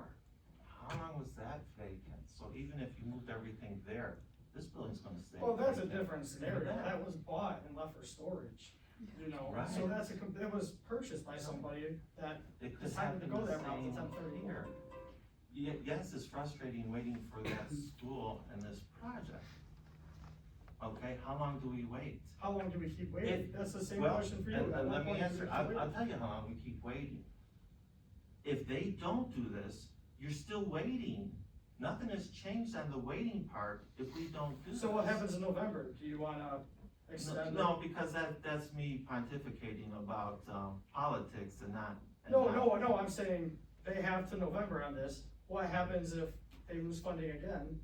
How long was that vacant? So even if you moved everything there, this building's gonna stay. Well, that's a vacant. different scenario, that was bought and left for storage, you know, Right. so it was purchased by somebody that It could decided to happen go the that route same with 1030 here. Yes, it's frustrating waiting for that school and this project. Okay, how long do we wait? How long do we keep waiting? That's the same Well, question for you. and At what let me point do we answer, keep I'll waiting? tell you how long we keep waiting. If they don't do this, you're still waiting. Nothing has changed on the waiting part if we don't do this. So what happens in November? Do you wanna extend? No, because that's me pontificating about, politics and not. No, I'm saying they have to November on this. What happens if they lose funding again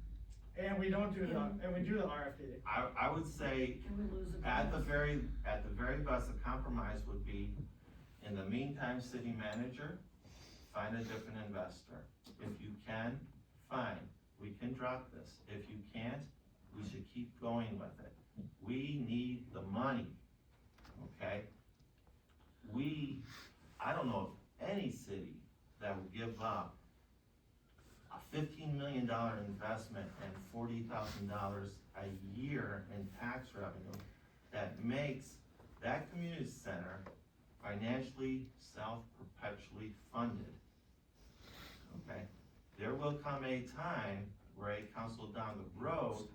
and we don't do and we do the RFP? I would say, at the very best, a compromise would be, in the meantime, city manager, find a different investor. If you can, fine, we can drop this. If you can't, we should keep going with it. We need the money, okay? I don't know of any city that would give up a $15 million investment and $40,000 a year in tax revenue that makes that community center financially self-perpetually funded. Okay, there will come a time where a council down the road,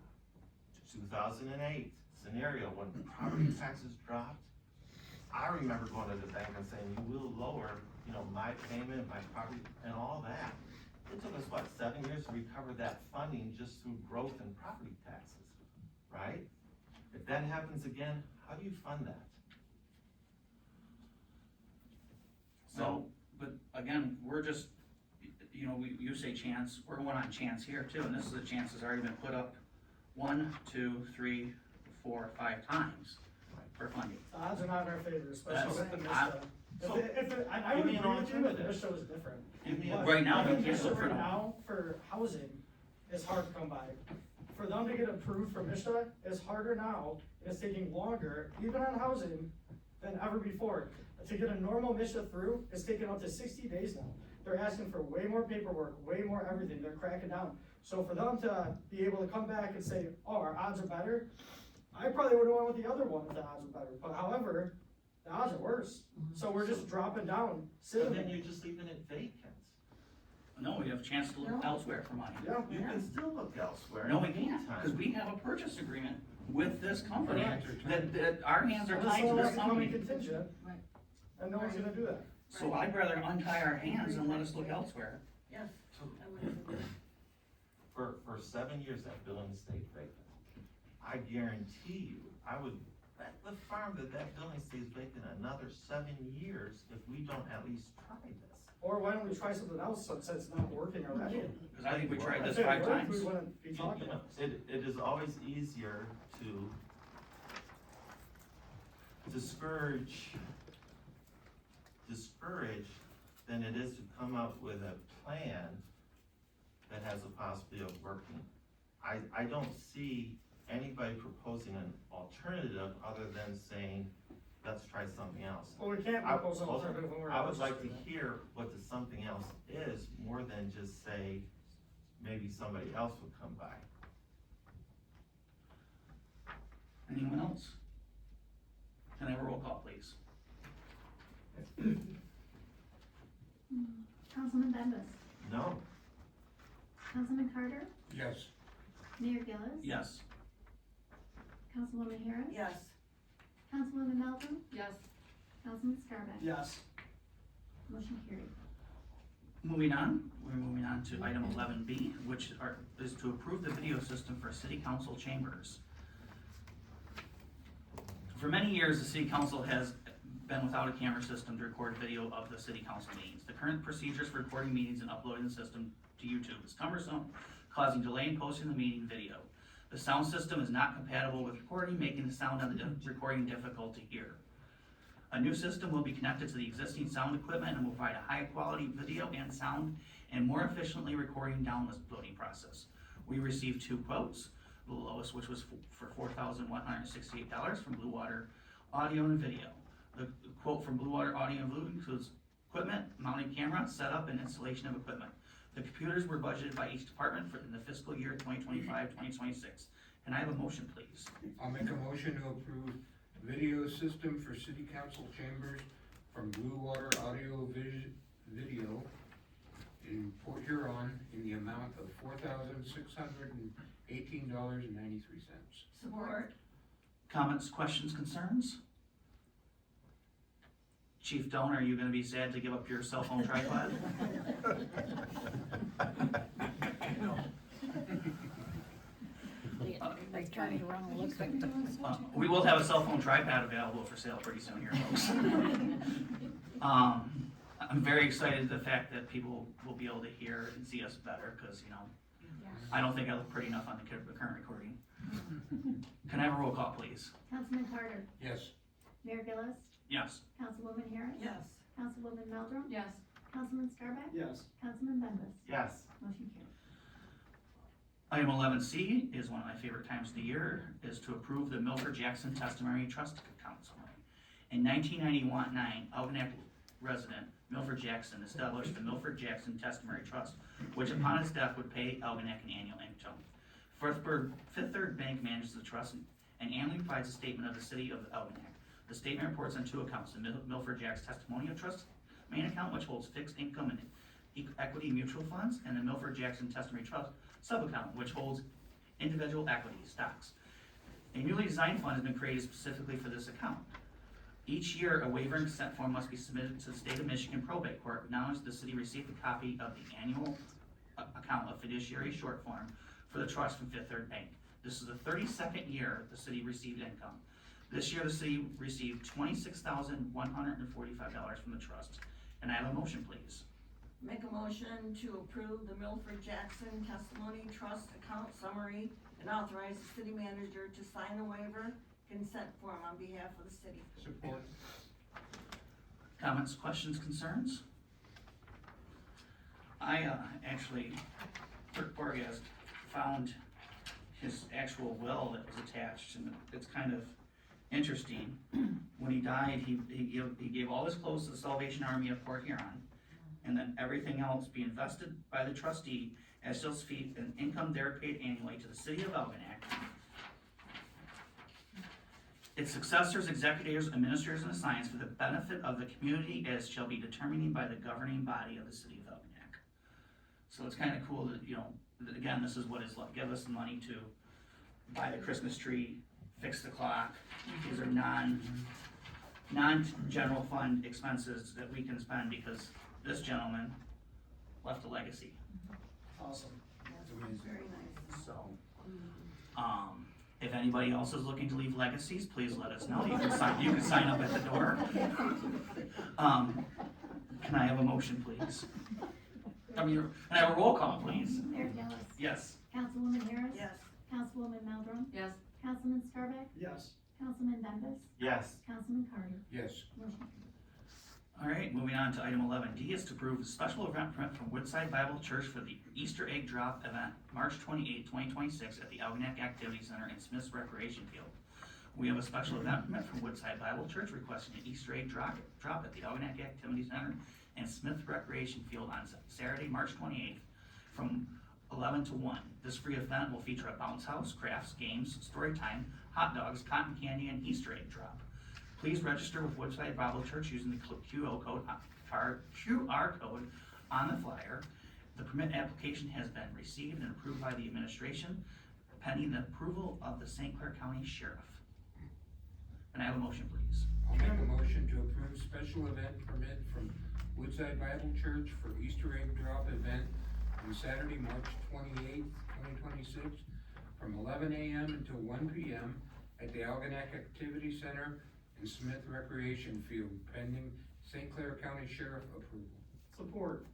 2008 scenario, when property taxes dropped, I remember going to the bank and saying, you will lower, my payment, my property, and all that. It took us, 7 years to recover that funding just through growth in property taxes, right? If that happens again, how do you fund that? So, but again, we're just, you say chance, we're going on chance here too, and this is a chance that's already been put up 1, 2, 3, 4, 5 times for funding. The odds are not in our favor, especially That's- with the I- MISTA. So, I would give me agree an with you if alternative. MISTA was different. Give me But Right now, I we think can't MISTA go for right them. now for housing is hard to come by. For them to get approved for MISTA is harder now, and it's taking longer, even on housing, than ever before. To get a normal MISTA through, it's taking up to 60 days now. They're asking for way more paperwork, way more everything, they're cracking down. So for them to be able to come back and say, oh, our odds are better, I probably would've went with the other one if the odds were better, but however, the odds are worse. So we're just dropping down, So sitting then there. you're just leaving it vacant. No, we have a chance to look elsewhere for money. Yeah. You can still look elsewhere. No, in we the can't, meantime. because we have a purchase agreement with this company, Correct. that our hands are So tied to someone this has to come in company. contingent, Right. and no one's gonna do that. So I'd rather untie our hands and let us look elsewhere. Yes, So, I would agree. For 7 years, that building stayed vacant. I guarantee you, I would bet the farm that building stays vacant another 7 years if we don't at least try this. Or why don't we try something else since it's not working already? Because I think we tried this If it 5 worked, times. We wouldn't be You talking know, about this. it is always easier to discourage than it is to come up with a plan that has a possibility of working. I don't see anybody proposing an alternative other than saying, let's try something else. Well, we can't I- propose an alternative when we're. I would like to interested in it. hear what the something else is, more than just say, maybe somebody else would come by. Anyone else? Can I have a roll call, please? Councilman Bembas, No, Councilman Carter, Yes. Mayor Gillis. Yes. Councilwoman Harris. Yes. Councilwoman Melton, Yes. Councilman Scarback. Yes. Motion carried. Moving on, we're moving on to item 11B, which is to approve the video system for city council chambers. For many years, the city council has been without a camera system to record video of the city council meetings. The current procedures for recording meetings and uploading the system to YouTube is cumbersome, causing delay in posting the meeting video. The sound system is not compatible with recording, making the sound on the recording difficult to hear. A new system will be connected to the existing sound equipment and will provide a high-quality video and sound and more efficiently recording downloading process. We received 2 quotes, the lowest, which was for $4,168 from Blue Water Audio and Video. The quote from Blue Water Audio and Video includes equipment, mounted camera, setup, and installation of equipment. The computers were budgeted by each department for in the fiscal year 2025-2026, Can I have a motion, please? I'll make a motion to approve video system for city council chambers from Blue Water Audio Video in Port Huron in the amount of $4,618.93. Support. Comments, questions, concerns? Chief Doan, are you gonna be sad to give up your cell phone tripod? We will have a cell phone tripod available for sale pretty soon here, folks. I'm very excited the fact that people will be able to hear and see us better, cause you know, I don't think I look pretty enough on the current recording. Can I have a roll call, please? Councilman Carter, Yes. Mayor Gillis, Yes. Councilwoman Harris. Yes. Councilwoman Meldrum. Yes. Councilman Scarback. Yes. Councilman Bembas. Yes. Motion carried. Item 11C is one of my favorite times of the year, is to approve the Milford Jackson Testimony Trust Account Summary. In 1991, Algonac resident Milford Jackson established the Milford Jackson Testimony Trust, which upon his death would pay Algonac an annual income. Fifth Third Bank manages the trust and annually provides a statement of the city of Algonac. The statement reports on two accounts, the Milford Jackson Testimonial Trust main account, which holds fixed income and equity mutual funds, and the Milford Jackson Testimony Trust sub-account, which holds individual equity stocks. A newly designed fund has been created specifically for this account. Each year, a waiver and consent form must be submitted to the State of Michigan Probate Court, acknowledge the city received a copy of the annual account of fiduciary short form for the trust from Fifth Third Bank. This is the 32nd year the city received income. This year, the city received $26,145 from the trust. And I have a motion, please. Make a motion to approve the Milford Jackson Testimony Trust Account Summary and authorize the city manager to sign the waiver consent form on behalf of the city. Support. Comments, questions, concerns? I actually, Kirk Borges found his actual will that was attached, and it's kind of interesting. When he died, he gave all his clothes to the Salvation Army of Port Huron, and then everything else be invested by the trustee as shall fee an income there paid annually to the city of Algonac, its successors, executors, administrators, and assigns for the benefit of the community as shall be determined by the governing body of the city of Algonac. So it's kind of cool that, you know, that again, this is what it's like. Give us the money to buy the Christmas tree, fix the clock. These are non-general fund expenses that we can spend because this gentleman left a legacy. Awesome. Very nice. So, if anybody else is looking to leave legacies, please let us know. You can sign up at the door. Can I have a motion, please? Can I have a roll call, please? Mayor Gillis. Yes. Councilwoman Harris. Yes. Councilwoman Meldrum. Yes. Councilman Scarback. Yes. Councilman Bembas. Yes. Councilman Carter. Yes. Motion carried. All right, moving on to item 11D is to approve a special event permit from Woodside Bible Church for the Easter egg drop event, March 28, 2026 at the Algonac Activity Center in Smith's Recreation Field. We have a special event permit from Woodside Bible Church requesting an Easter egg drop at the Algonac Activity Center and Smith Recreation Field on Saturday, March 28th from 11 to 1. This free event will feature a bounce house, crafts, games, story time, hot dogs, cotton candy, and Easter egg drop. Please register with Woodside Bible Church using the QR code on the flyer. The permit application has been received and approved by the administration, pending the approval of the St. Clair County Sheriff. Can I have a motion, please? I'll make a motion to approve special event permit from Woodside Bible Church for Easter egg drop event on Saturday, March 28th, 2026 from 11 a.m. until 1 p.m. at the Algonac Activity Center and Smith Recreation Field, pending St. Clair County Sheriff approval. Support.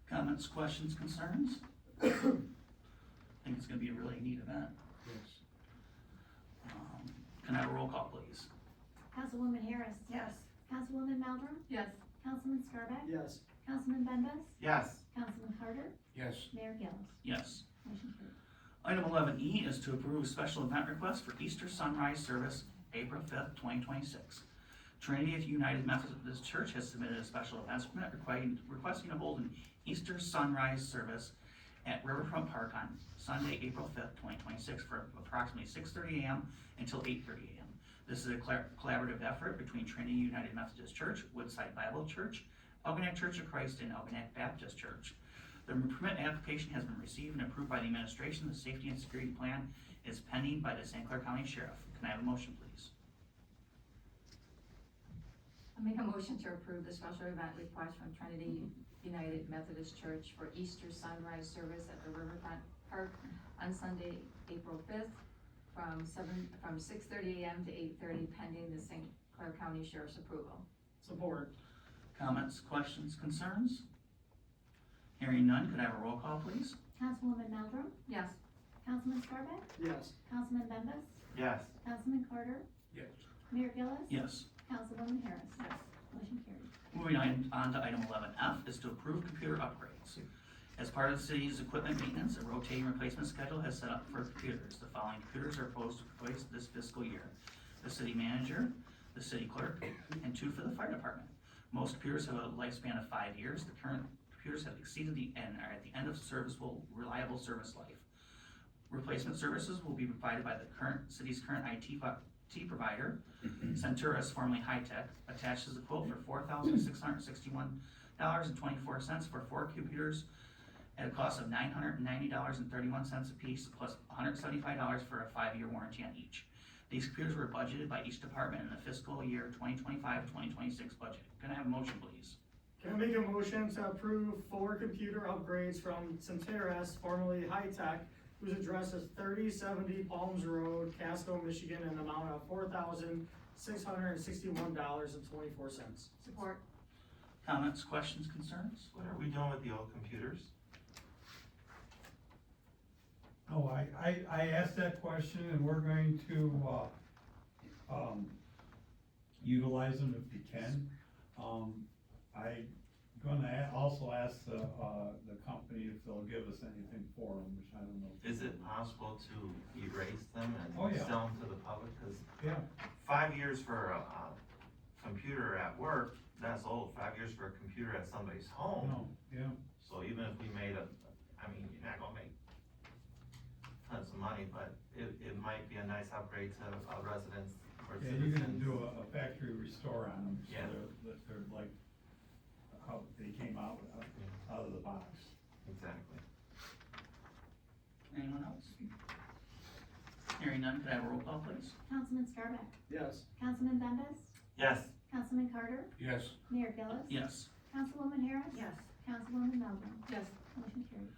Comments, questions, concerns? I think it's gonna be a really neat event. Yes. Can I have a roll call, please? Councilwoman Harris. Yes. Councilwoman Meldrum. Yes. Councilman Scarback. Yes. Councilman Bembas. Yes. Councilman Carter. Yes. Mayor Gillis. Yes. Motion carried. Item 11E is to approve a special event request for Easter Sunrise Service, April 5th, 2026. Trinity United Methodist Church has submitted a special events permit requesting to hold an Easter Sunrise Service at Riverfront Park on Sunday, April 5th, 2026 for approximately 6:30 a.m. until 8:30 a.m. This is a collaborative effort between Trinity United Methodist Church, Woodside Bible Church, Algonac Church of Christ, and Algonac Baptist Church. The permit application has been received and approved by the administration. The safety and security plan is pending by the St. Clair County Sheriff. Can I have a motion, please? I make a motion to approve the special event request from Trinity United Methodist Church for Easter sunrise service at the Riverfront Park on Sunday, April 5th, from 6:30 a.m. to 8:30, pending the St. Clair County Sheriff's approval. Support. Comments, questions, concerns? Hearing none, could I have a roll call, please? Councilwoman Maldrum, Yes. Councilman Scarback, Yes. Councilman Bembas, Yes. Councilman Carter, Yes. Mayor Gillis. Yes. Councilwoman Harris. Yes. Motion carried. Moving on to item 11F is to approve computer upgrades. As part of the city's equipment maintenance, a rotating replacement schedule has set up for computers. The following computers are proposed to replace this fiscal year: the city manager, the city clerk, and 2 for the fire department. Most computers have a lifespan of 5 years. The current computers have exceeded the end, are at the end of reliable service life. Replacement services will be provided by the city's current IT provider, Centurus, formerly High-Tech. Attaches a quote for $4,661.24 for 4 computers at a cost of $990.31 apiece, plus $175 for a 5-year warranty on each. These computers were budgeted by each department in the fiscal year 2025-2026 budget. Can I have a motion, please? Can I make a motion to approve 4 computer upgrades from Centeras, formerly High-Tech, whose address is 3070 Palms Road, Casco, Michigan, in the amount of $4,661.24. Support. Comments, questions, concerns? What are we doing with the old computers? No, I asked that question and we're going to, utilize them if we can. I'm gonna also ask the company if they'll give us anything for them, which I don't know. Is it possible to erase them Oh, and yeah. sell them to the public? Cause Yeah, 5 years for a computer at work, that's old. 5 years for a computer at somebody's home. no, yeah. So even if we made you're not gonna make tons of money, but it might be a nice upgrade to residents or Yeah, citizens. you're gonna do a factory restore on them, so Yeah. they're like how they came out of the box. Exactly. Anyone else? Hearing none, could I have a roll call, please? Councilman Scarback, Yes. Councilman Bembas, Yes. Councilman Carter, Yes. Mayor Gillis. Yes. Councilwoman Harris. Yes. Councilwoman Maldrum. Yes. Motion carried.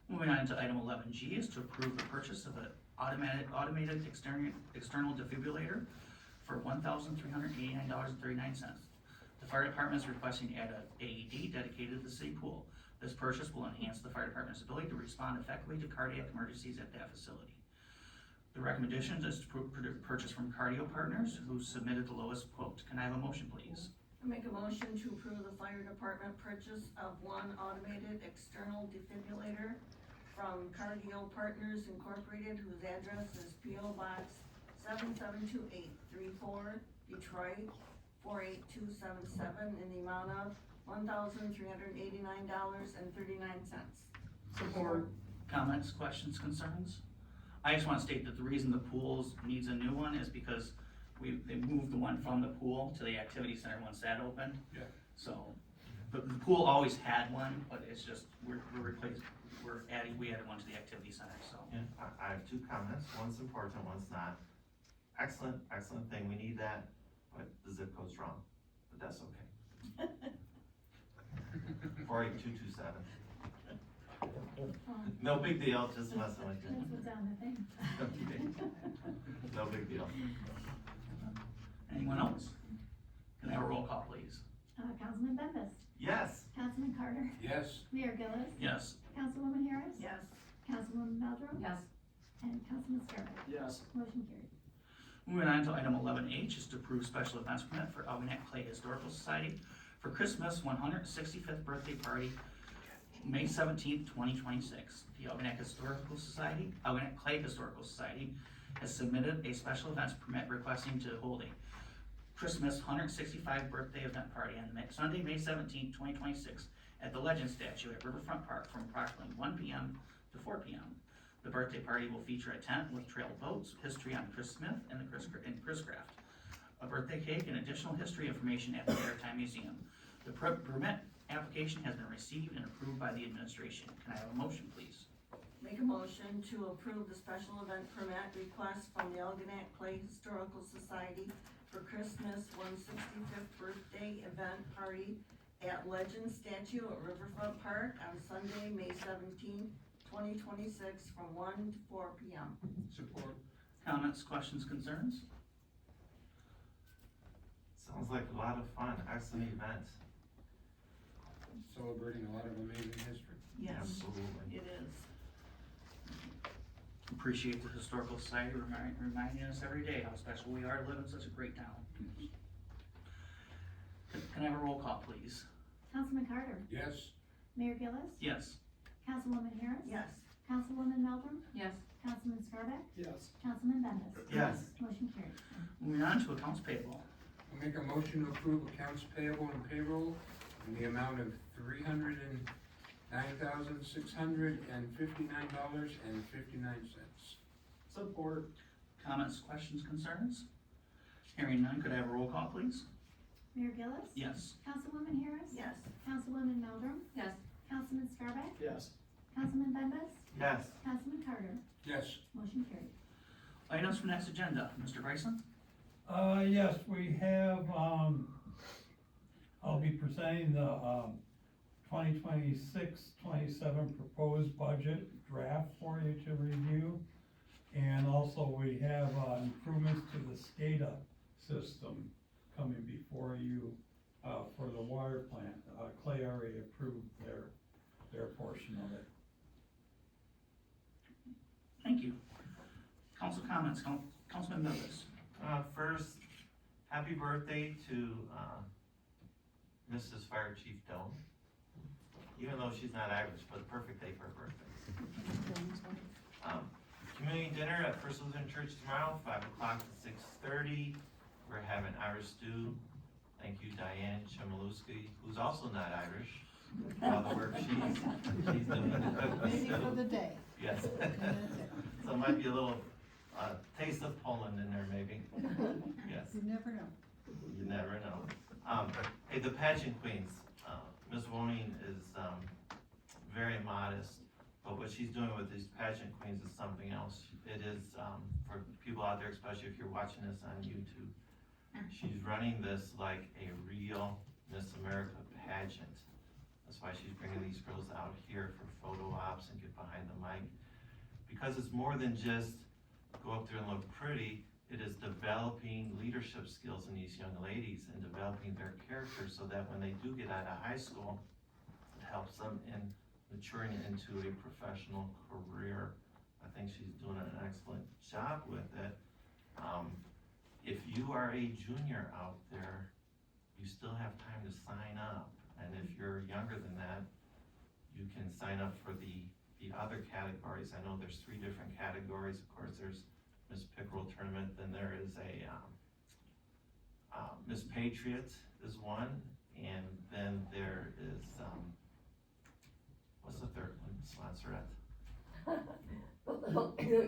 Moving on to item 11G is to approve the purchase of an automated external defibrillator for $1,389.39. The fire department is requesting to add an AED dedicated to the city pool. This purchase will enhance the fire department's ability to respond effectively to cardiac emergencies at that facility. The recommendation is to purchase from Cardio Partners, who submitted the lowest quote. Can I have a motion, please? I make a motion to approve the fire department purchase of 1 automated external defibrillator from Cardio Partners Incorporated, whose address is P.O. Box 772-834, Detroit 48277, in the amount of $1,389.39. Support. Comments, questions, concerns? I just want to state that the reason the pools needs a new one is because they moved the one from the pool to the activity center once that opened. Yeah. So, the pool always had one, but it's just, we added one to the activity center, so. Yeah, I have 2 comments. One's important, one's not. Excellent thing. We need that, but the zip code's wrong, but that's okay. 48227. No big deal, just messing with you. That's what's on the thing. No big deal. Anyone else? Can I have a roll call, please? Councilman Bembas, Yes. Councilman Carter, Yes. Mayor Gillis. Yes. Councilwoman Harris. Yes. Councilwoman Maldrum. Yes. And Councilman Scarback. Yes. Motion carried. Moving on to item 11H is to approve special events permit for Algonac Clay Historical Society for Christmas 165th birthday party, May 17th, 2026. The Algonac Clay Historical Society has submitted a special events permit requesting to hold a Christmas 165th birthday event party on Sunday, May 17th, 2026 at the Legend Statue at Riverfront Park from approximately 1 p.m. to 4 p.m. The birthday party will feature a tent with trail boats, history on Chris Smith and Chris Craft, a birthday cake, and additional history information at the Maritime Museum. The permit application has been received and approved by the administration. Can I have a motion, please? Make a motion to approve the special event permit request from the Algonac Clay Historical Society for Christmas 165th birthday event party at Legend Statue at Riverfront Park on Sunday, May 17, 2026, from 1 to 4 p.m. Support. Comments, questions, concerns? Sounds like a lot of fun, excellent event. Celebrating a lot of amazing history. Yes, Absolutely. it is. Appreciate the Historical Society reminding us every day how special we are to live in such a great town. Can I have a roll call, please? Councilman Carter, Yes. Mayor Gillis, Yes. Councilwoman Harris. Yes. Councilwoman Meldrum, Yes. Councilman Scarback, Yes. Councilman Bembas. Yes. Motion carries. Moving on to accounts payable. I'll make a motion to approve accounts payable and payroll in the amount of $309,659.59. Support. Comments, questions, concerns? Hearing none, could I have a roll call, please? Mayor Gillis. Yes. Councilwoman Harris. Yes. Councilwoman Meldrum, Yes. Councilman Scarback, Yes. Councilman Bembas, Yes. Councilman Carter. Yes. Motion carries. Items for next agenda, Mr. Bryson? Yes, we have, I'll be presenting the, 2026-27 proposed budget draft for you to review. And also we have, improvements to the SCADA system coming before you, for the water plant. Clay already approved their portion of it. Thank you. Council comments, Councilman Mills. First, happy birthday to, Mrs. Fire Chief Doan. Even though she's not Irish, but perfect day for her birthday. Community dinner at First Lutheran Church tomorrow, 5 o'clock to 6:30. We're having Irish stew. Thank you, Diane Chmielewski, who's also not Irish, for all the work she's doing. Maybe for the day. Yes. So it might be a little, taste of Poland in there, maybe. Yes. You never know. You never know. Hey, the pageant queens, Ms. Woning is, very modest, but what she's doing with these pageant queens is something else. It is, for people out there, especially if you're watching this on YouTube, she's running this like a real Miss America pageant. That's why she's bringing these girls out here for photo ops and get behind the mic. Because it's more than just go up there and look pretty, it is developing leadership skills in these young ladies and developing their character so that when they do get out of high school, it helps them in maturing into a professional career. I think she's doing an excellent job with it. If you are a junior out there, you still have time to sign up. And if you're younger than that, you can sign up for the other categories. I know there's 3 different categories. Of course, there's Miss Pickerel Tournament, then there is a, Miss Patriot is one, and then there is, what's the third one, Sponsorette?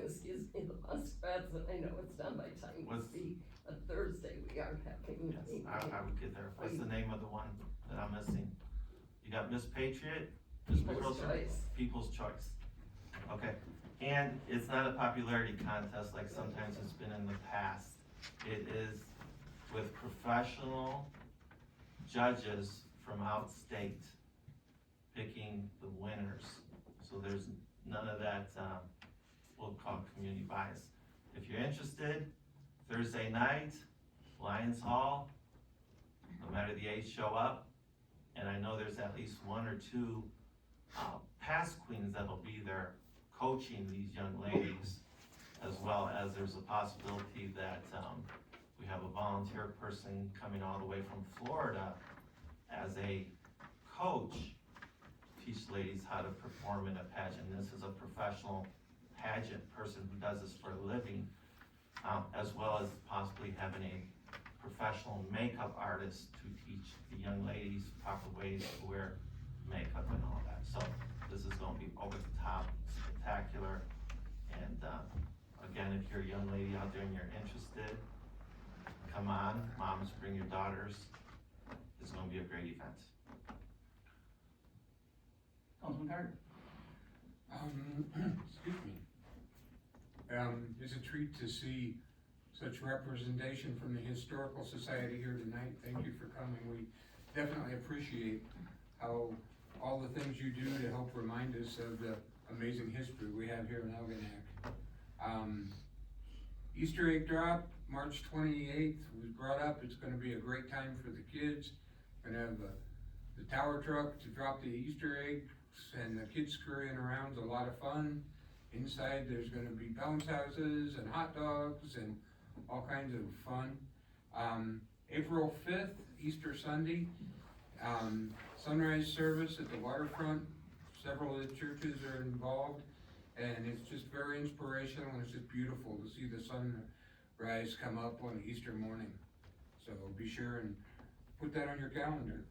Excuse me, the muskrats, and I know it's done by time to see, but Thursday we are having. Yes, I would get there. What's the name of the one that I'm missing? You got Miss Patriot, Miss Pickerel Tournament? People's Choice. Okay, and it's not a popularity contest like sometimes it's been in the past. It is with professional judges from out state picking the winners. So there's none of that, we'll call community bias. If you're interested, Thursday night, Lions Hall, no matter the age, show up. And I know there's at least 1 or 2 past queens that'll be there coaching these young ladies, as well as there's a possibility that we have a volunteer person coming all the way from Florida as a coach to teach ladies how to perform in a pageant. This is a professional pageant person who does this for a living, as well as possibly having a professional makeup artist to teach the young ladies proper ways to wear makeup and all that. So this is gonna be over the top, spectacular. And, again, if you're a young lady out there and you're interested, come on, moms, bring your daughters. It's gonna be a great event. Councilman Carter? Excuse me. It's a treat to see such representation from the Historical Society here tonight. Thank you for coming. We definitely appreciate how all the things you do to help remind us of the amazing history we have here in Algonac. Easter egg drop, March 28th was brought up. It's gonna be a great time for the kids. Gonna have the tower truck to drop the Easter eggs and the kids scurrying around, a lot of fun. Inside, there's gonna be bounce houses and hot dogs and all kinds of fun. April 5th, Easter Sunday, sunrise service at the waterfront. Several of the churches are involved, and it's just very inspirational, and it's just beautiful to see the sunrise come up on Easter morning. So be sure and put that on your calendar.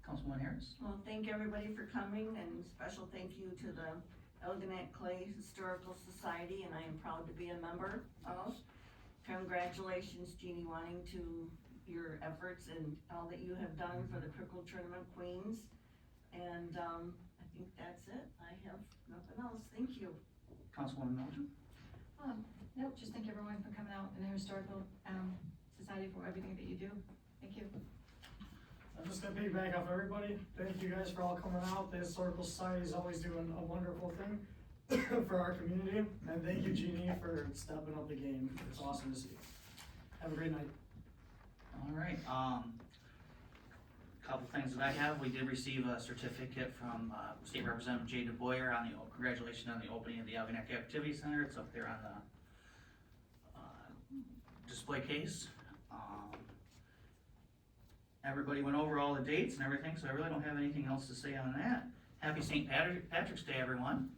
Councilwoman Harris? Well, thank everybody for coming, and special thank you to the Algonac Clay Historical Society, and I am proud to be a member of. Congratulations, Jeannie, wanting to your efforts and all that you have done for the Crickle Tournament Queens. And, I think that's it. I have nothing else. Thank you. Councilwoman Belcher? Nope, just thank everyone for coming out in the Historical, Society for everything that you do. Thank you. I'm just gonna piggyback off everybody. Thank you guys for all coming out. The Historical Society is always doing a wonderful thing for our community. And thank you, Jeannie, for stepping up the game. It's awesome to see. Have a great night. All right, couple things that I have, we did receive a certificate from, State Representative Jay DeBoyer on congratulations on the opening of the Algonac Activity Center. It's up there on the, display case. Everybody went over all the dates and everything, so I really don't have anything else to say on that. Happy St. Patrick's Day, everyone.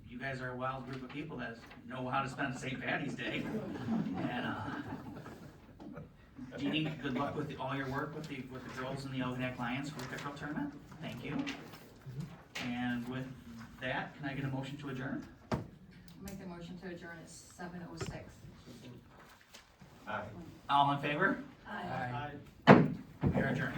You guys are a wild group of people that know how to spend St. Patty's Day. And, Jeannie, good luck with all your work with the girls in the Algonac Lions for the pickleball tournament. Thank you. And with that, can I get a motion to adjourn? I'll make the motion to adjourn at 7:06. Aye. All in favor? Aye. We are adjourned.